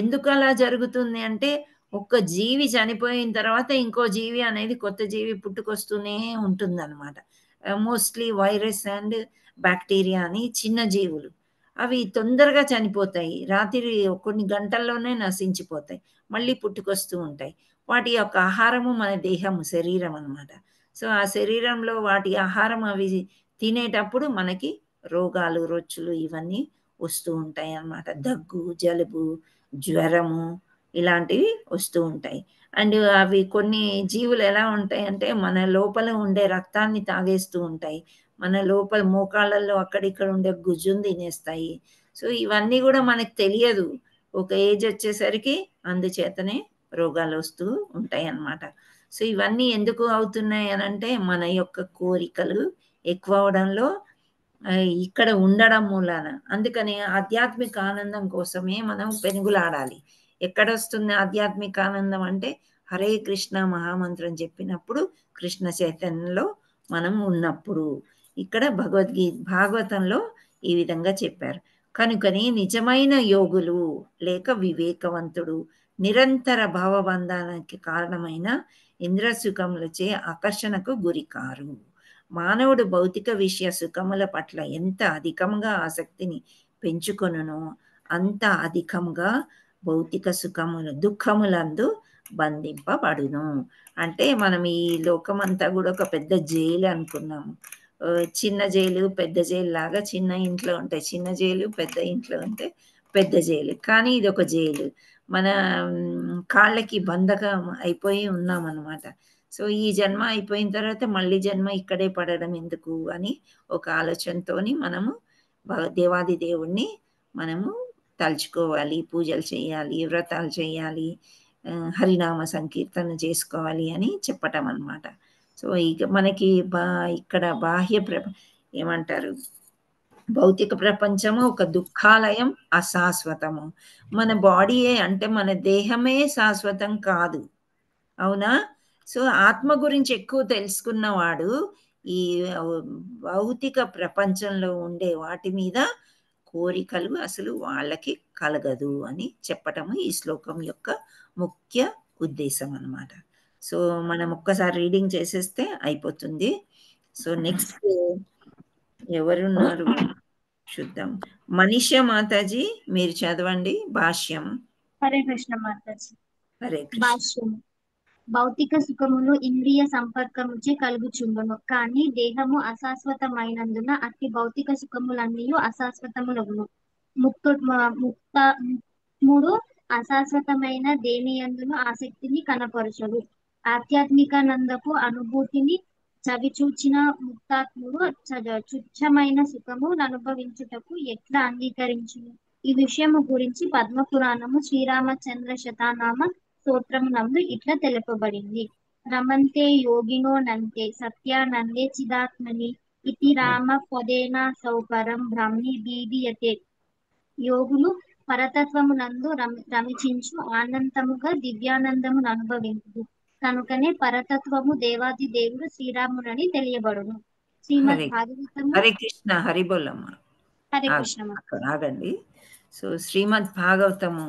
ఎందుకు అలా జరుగుతుంది అంటే ఒక్క జీవి చనిపోయిన తర్వాత ఇంకో జీవి అనేది కొత్త జీవి పుట్టుకొస్తూనే ఉంటుందన్నమాట. మోస్ట్లీ వైరస్ అండ్ బ్యాక్టీరియా అని చిన్న జీవులు. అవి తొందరగా చనిపోతాయి. రాత్రి కొన్ని గంటల్లోనే నశించిపోతాయి. మళ్ళీ పుట్టుకొస్తూ ఉంటాయి. వాటి యొక్క ఆహారము మన దేహము, శరీరం అన్నమాట. సో, ఆ శరీరంలో వాటి ఆహారం అవి తినేటప్పుడు మనకి రోగాలు, రొచ్చులు ఇవన్నీ వస్తూ ఉంటాయన్నమాట. దగ్గు, జలుబు, జ్వరము ఇలాంటివి వస్తూ ఉంటాయి. అండ్ అవి కొన్ని జీవులు ఎలా ఉంటాయంటే, మన లోపల ఉండే రక్తాన్ని తాగేస్తూ ఉంటాయి. మన లోపల మోకాళ్ళల్లో అక్కడిక్కడ ఉండే గుజ్జును తినేస్తాయి. సో, ఇవన్నీ గూడా మనకు తెలియదు. ఒక ఏజ్ వచ్చేసరికి అందుచేతనే రోగాలొస్తూ ఉంటాయన్నమాట. సో, ఇవన్నీ ఎందుకు అవుతున్నాయి అనంటే, మన యొక్క కోరికలు ఎక్కువవ్వడంలో ఇక్కడ ఉండడం మూలాన. అందుకని ఆధ్యాత్మిక ఆనందం కోసమే మనం పెనుగులాడాలి. ఎక్కడొస్తుంది ఆధ్యాత్మిక ఆనందం అంటే, హరే కృష్ణ మహామంత్రం చెప్పినప్పుడు, కృష్ణ చైతన్యంలో మనం ఉన్నప్పుడు. ఇక్కడ భాగవతంలో ఈ విధంగా చెప్పారు. కనుకని నిజమైన యోగులు లేక వివేకవంతుడు నిరంతర భావబంధానికి కారణమైన ఇంద్రసుఖములచే ఆకర్షణకు గురికారు. మానవుడు భౌతిక విషయ సుఖముల పట్ల ఎంత అధికంగా ఆసక్తిని పెంచుకొనునో అంత అధికంగా భౌతిక సుఖములు దుఃఖములందు బంధింపబడును. అంటే మనం ఈ లోకమంతా కూడా ఒక పెద్ద జైలు అనుకున్నాము. చిన్న జైలు పెద్ద జైలు లాగా చిన్న ఇంట్లో ఉంటాయి చిన్న జైలు, పెద్ద ఇంట్లో ఉంటే పెద్ద జైలు. కానీ ఇది ఒక జైలు. మన కాళ్ళకి బంధకం అయిపోయి ఉన్నామన్నమాట. సో, ఈ జన్మ అయిపోయిన తర్వాత మళ్ళీ జన్మ ఇక్కడే పడడం ఎందుకు అని ఒక ఆలోచనతోని మనము దేవాది దేవుణ్ణి మనము తలుచుకోవాలి, పూజలు చేయాలి, వ్రతాలు చేయాలి, హరినామ సంకీర్తన చేసుకోవాలి అని చెప్పటం అన్నమాట. సో, ఇక మనకి ఇక్కడ బాహ్య ఏమంటారు, భౌతిక ప్రపంచము ఒక దుఃఖాలయం, అశాశ్వతము. మన బాడీయే అంటే మన దేహమే శాశ్వతం కాదు, అవునా? సో, ఆత్మ గురించి ఎక్కువ తెలుసుకున్నవాడు ఈ భౌతిక ప్రపంచంలో ఉండే వాటి మీద కోరికలు అసలు వాళ్ళకి కలగదు అని చెప్పటము ఈ శ్లోకం యొక్క ముఖ్య ఉద్దేశం అన్నమాట. సో, మనం ఒక్కసారి రీడింగ్ చేసేస్తే అయిపోతుంది. సో, నెక్స్ట్ ఎవరున్నారు చూద్దాం. మనీషా మాతాజీ మీరు చదవండి భాష్యం. హరే కృష్ణ మాతాజీ. హరే కృష్ణ. భాష్యం. భౌతిక సుఖములు ఇంద్రియ సంపర్కముచే కలుగుచుండును, కానీ దేహము అశాశ్వతమైనందున అట్టి భౌతిక సుఖములన్నీ అశాశ్వతములగును. ముక్తాత్ముడు అశాశ్వతమైన దేనియందును ఆసక్తిని కనపరచడు. ఆధ్యాత్మికానందపు అనుభూతిని చవిచూచిన ముక్తాత్ముడు తుచ్చమైన సుఖము అనుభవించుటకు ఎట్లా అంగీకరించును? ఈ విషయము గురించి పద్మపురాణము శ్రీరామచంద్ర శతనామ స్తోత్రమునందు ఇట్లా తెలుపబడింది. రమంతే యోగినో నంతే సత్యానందే చిదాత్మని ఇతి రామ పదేనా సౌపరం బ్రహ్మి బీబీయతే. యోగులు పరతత్వమునందు రమించు ఆనందముగా దివ్యానందమును అనుభవించు. కనుకనే పరతత్వము దేవాది దేవుడు శ్రీరాముడని తెలియబడును. శ్రీమద్ భాగవతము. హరే కృష్ణ. హరి బోలమ్మ. హరే కృష్ణ. ఆగండి. సో, శ్రీమద్ భాగవతము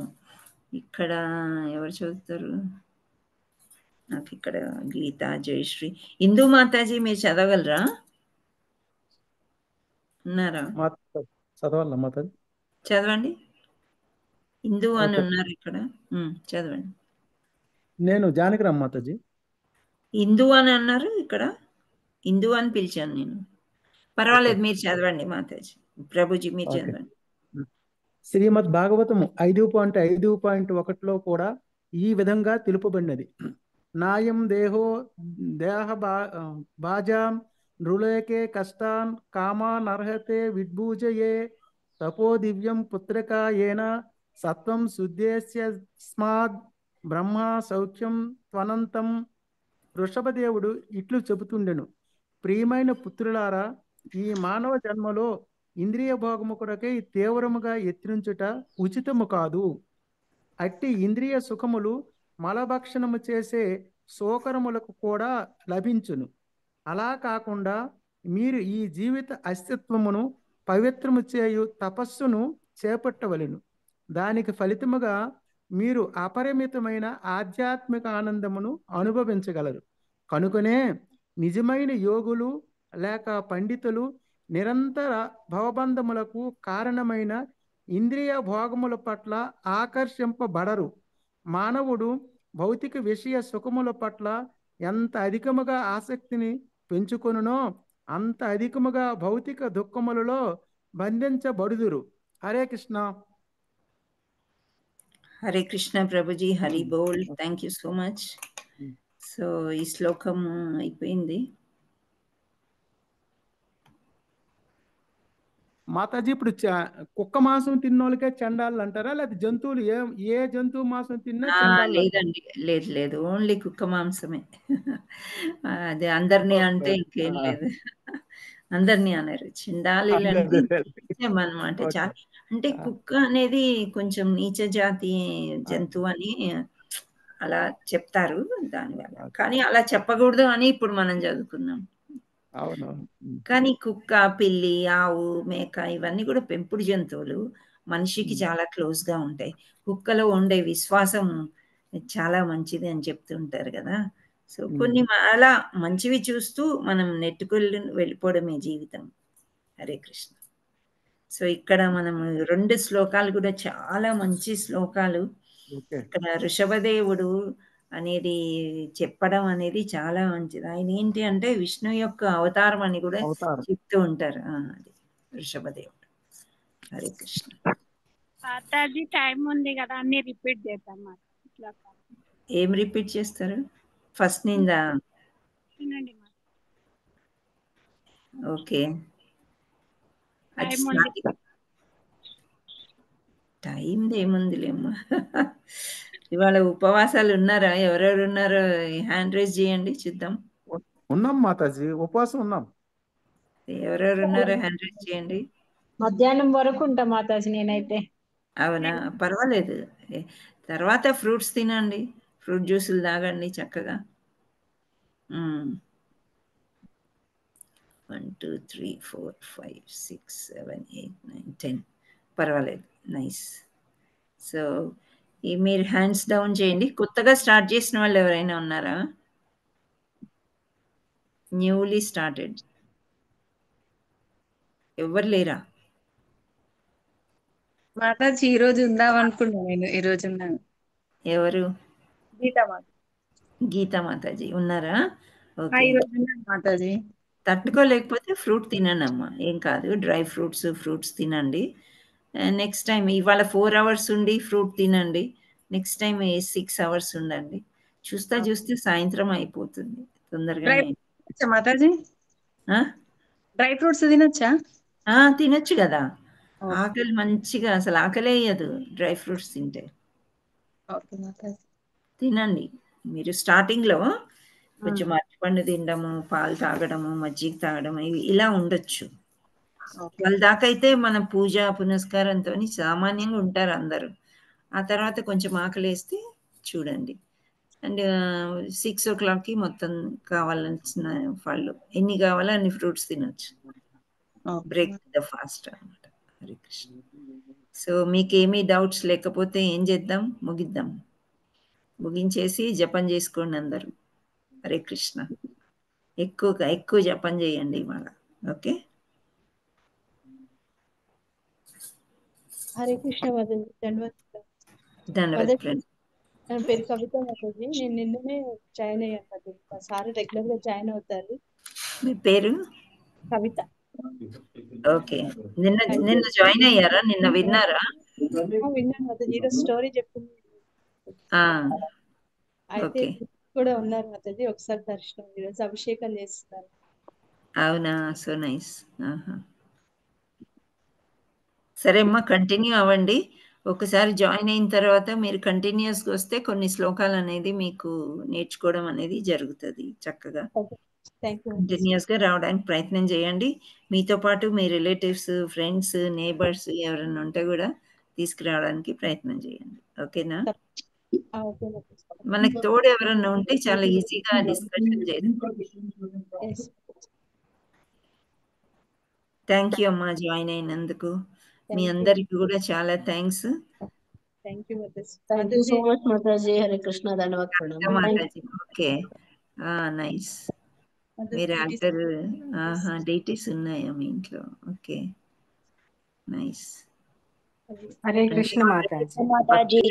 ఇక్కడ ఎవరు చదువుతారు? నాకు ఇక్కడ గీతా, జయశ్రీ, ఇందు మాతాజీ మీరు చదవగలరా? ఉన్నారా? చదవాలా మాతాజీ? చదవండి. ఇందు అని ఉన్నారు ఇక్కడ, చదవండి. నేను జానకిరామ్ మాతాజీ. ఇందు అని అన్నారు ఇక్కడ, ఇందు అని పిలిచాను నేను. పర్వాలేదు, మీరు చదవండి మాతాజీ. ప్రభుజీ మీరు చదవండి. శ్రీమద్ భాగవతము 5.5.1లో కూడా ఈ విధంగా తెలుపబడినది. నాయం దేహ బాజాం నృలేకే కష్టాన్ కామాన్ అర్హతే విద్భూజయే తపో దివ్యం పుత్రకాయేన సత్వం శుద్ధేస్మాద్ బ్రహ్మ సౌఖ్యం త్వనంతం. వృషభదేవుడు ఇట్లు చెబుతుండెను, ప్రియమైన పుత్రులారా, ఈ మానవ జన్మలో ఇంద్రియ భోగము కొరకై తీవ్రముగా యత్నించుట ఉచితము కాదు. అట్టి ఇంద్రియ సుఖములు మలభక్షణము చేసే శోకరములకు కూడా లభించును. అలా కాకుండా మీరు ఈ జీవిత అస్తిత్వమును పవిత్రము చేయు తపస్సును చేపట్టవలెను. దానికి ఫలితముగా మీరు అపరిమితమైన ఆధ్యాత్మిక ఆనందమును అనుభవించగలరు. కనుకనే నిజమైన యోగులు లేక పండితులు నిరంతర భవబంధములకు కారణమైన ఇంద్రియ భోగముల పట్ల ఆకర్షింపబడరు. మానవుడు భౌతిక విషయ సుఖముల పట్ల ఎంత అధికముగా ఆసక్తిని పెంచుకొనునో అంత అధికముగా భౌతిక దుఃఖములలో బంధించబడుదురు. హరే కృష్ణ. హరే కృష్ణ ప్రభుజీ, Hari Bol. Thank you so much. So ఈ శ్లోకం అయిపోయింది. మాతాజీ, ఇప్పుడు కుక్క మాంసం తిన్నోళ్ళకే చండాలు అంటారా, లేదా జంతువులు ఏ జంతువు మాంసం తిన్నా చండాలు? లేదండి, లేదు, ఓన్లీ కుక్క మాంసమే. అదే అందరినీ అంటే ఇంకేం లేదు, అందరినీ అనరు. చిండాలి అనమాట. చాలా అంటే కుక్క అనేది కొంచెం నీచ జాతి జంతువు అని అలా చెప్తారు దానివల్ల, కానీ అలా చెప్పకూడదు అని ఇప్పుడు మనం చదువుకున్నాం. కానీ కుక్క, పిల్లి, ఆవు, మేక ఇవన్నీ కూడా పెంపుడు జంతువులు, మనిషికి చాలా క్లోజ్ గా ఉంటాయి. కుక్కలో ఉండే విశ్వాసం చాలా మంచిది అని చెప్తుంటారు కదా. సో కొన్ని అలా మంచివి చూస్తూ మనం వెళ్ళిపోవడమే జీవితం. హరే కృష్ణ. సో ఇక్కడ మనం 2 శ్లోకాలు కూడా చాలా మంచి శ్లోకాలు. ఇక్కడ ఋషభదేవుడు అనేది చెప్పడం అనేది చాలా మంచిది. ఆయన ఏంటి అంటే విష్ణు యొక్క అవతారం అని కూడా చెప్తూ ఉంటారు. అది ఋషభదేవుడు. హరే కృష్ణ. మాతాజీ టైం ఉంది కదా, అన్ని రిపీట్ చేద్దాం. ఏం రిపీట్ చేస్తారు? ఫస్ట్ నిందా? ఓకే, టైం ఏముందిలేమ్మా. ఇవాళ ఉపవాసాలు ఉన్నారా? ఎవరెవరు ఉన్నారో హ్యాండ్ రైజ్ చేయండి చూద్దాం. ఉన్నాం మాతాజీ, ఉపవాసం ఉన్నాం. ఎవరెవరు ఉన్నారో హ్యాండ్ రైజ్ చేయండి. మధ్యాహ్నం వరకు ఉంటా మాతాజీ నేనైతే. అవునా, పర్వాలేదు. తర్వాత ఫ్రూట్స్ తినండి, ఫ్రూట్ జ్యూసులు తాగండి చక్కగా. 1 2 3 4 5 6 7 8 9 10 పర్వాలేదు. నైస్. సో మీరు హ్యాండ్స్ డౌన్ చేయండి. కొత్తగా స్టార్ట్ చేసిన వాళ్ళు ఎవరైనా ఉన్నారా? న్యూలీ స్టార్టెడ్ ఎవరు లేరా? మాతాజీ ఈ రోజు ఉందాం అనుకున్నా. నేను ఈ రోజు ఉన్నాను. ఎవరు? గీతా మాతాజీ ఉన్నారా? ఓకే మాతాజీ. తట్టుకోలేకపోతే ఫ్రూట్ తినండి అమ్మా, ఏం కాదు. డ్రై ఫ్రూట్స్ తినండి. నెక్స్ట్ టైం ఇవాళ 4 hours ఉండి ఫ్రూట్ తినండి. నెక్స్ట్ టైం 6 hours ఉండండి. చూస్తే సాయంత్రం అయిపోతుంది తొందరగానే. మాతాజీ డ్రై ఫ్రూట్స్ తినొచ్చా? తినొచ్చు కదా. ఆకలి మంచిగా, అసలు ఆకలే వేయదు డ్రై ఫ్రూట్స్ తింటే. తినండి. మీరు స్టార్టింగ్ లో కొంచెం అరటిపండు తినడము, పాలు తాగడము, మజ్జిగ తాగడం ఇలా ఉండొచ్చు. వాళ్ళ దాకా అయితే మన పూజ పునస్కారంతో సామాన్యంగా ఉంటారు అందరూ. ఆ తర్వాత కొంచెం ఆకలేస్తే చూడండి. అండ్ 6 o'clockకి మొత్తం కావాల్సిన వాళ్ళు ఎన్ని కావాలో అన్ని ఫ్రూట్స్ తినొచ్చు. బ్రేక్ ద ఫాస్ట్ అనమాట. హరే కృష్ణ. సో మీకేమీ డౌట్స్ లేకపోతే ఏం చేద్దాం, ముగించేసి జపం చేసుకోండి అందరూ. హరే కృష్ణ. ఎక్కువ జపం చేయండి ఇవాళ. ఓకే, హరే కృష్ణ మాతాజీ. ధన్యవాదాలు. నా పేరు కవిత మాతాజీ. నేను నిన్ననే జాయిన్ అయ్యాను మాతాజీ. మా సార్ రెగ్యులర్ గా జాయిన్ అవుతారు. మీ పేరు? కవిత. ఓకే, నిన్న జాయిన్ అయ్యారా? నిన్న విన్నారా? విన్నాను మాతాజీ. ఈరోజు స్టోరీ చెప్పింది అయితే కూడా ఉన్నారు మాతాజీ. ఒకసారి దర్శనం, ఈరోజు అభిషేకం చేస్తున్నారు. అవునా, సో నైస్. సరే అమ్మా, కంటిన్యూ అవ్వండి. ఒకసారి జాయిన్ అయిన తర్వాత మీరు కంటిన్యూస్గా వస్తే కొన్ని శ్లోకాలు అనేది మీకు నేర్చుకోవడం అనేది జరుగుతుంది. చక్కగా కంటిన్యూస్గా రావడానికి ప్రయత్నం చేయండి. మీతో పాటు మీ రిలేటివ్స్, ఫ్రెండ్స్, నేబర్స్ ఎవరైనా ఉంటే కూడా తీసుకురావడానికి ప్రయత్నం చేయండి. ఓకేనా? మనకి తోడు ఎవరైనా ఉంటే చాలా ఈజీగా డిస్కషన్ చేయండి. థ్యాంక్ యూ అమ్మా, జాయిన్ అయినందుకు. మీ అందరికి కూడా చాలా థ్యాంక్స్. థ్యాంక్ యూ మాతాజీ. థ్యాంక్ యూ సో మచ్ మాతాజీ. హరే కృష్ణ, దండవత్ ప్రణామం. మాతాజీ. Okay, nice. మీరు యాక్టర్, డేటీస్ ఉన్నాయా మీ ఇంట్లో? Okay, nice. హరే కృష్ణ మాతాజీ. మాతాజీ.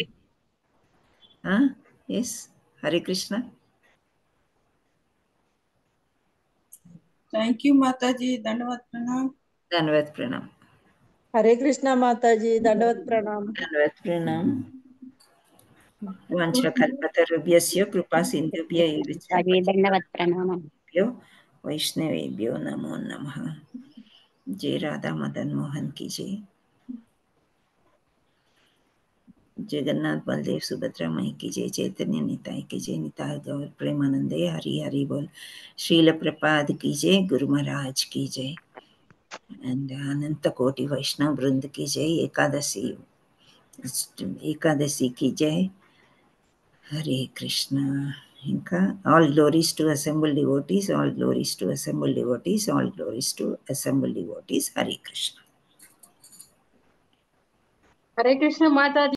Yes, Hare Krishna. Thank you మాతాజీ, దండవత్ ప్రణామ్. దండవత్ ప్రణామ్. హరే కృష్ణ మాతాజీ, దండవత్ ప్రణామ్. దండవత్ ప్రణామ్. వాంఛకల్పతరుభ్యస్య కృపా సింధుభ్య దండవత్ ప్రణామం. వైష్ణవేభ్యో నమో నమః. जय राधा मदन मोहन की जय। जगन्नाथ बलदेव सुभद्रा मई की जय। चैतन्य निताय की जय। निताय गौर प्रेमानंदे हरि हरि बोल। श्रील प्रपाद की जय। गुरु महाराज की जय। एंड अनंत कोटि वैष्णव वृंद की जय। एकादशी की जय। हरे कृष्णा। ఇంకా all glories to assembled devotees, all glories to assembled devotees, all glories to assembled devotees. Hare Krishna. Hare Krishna Mataji.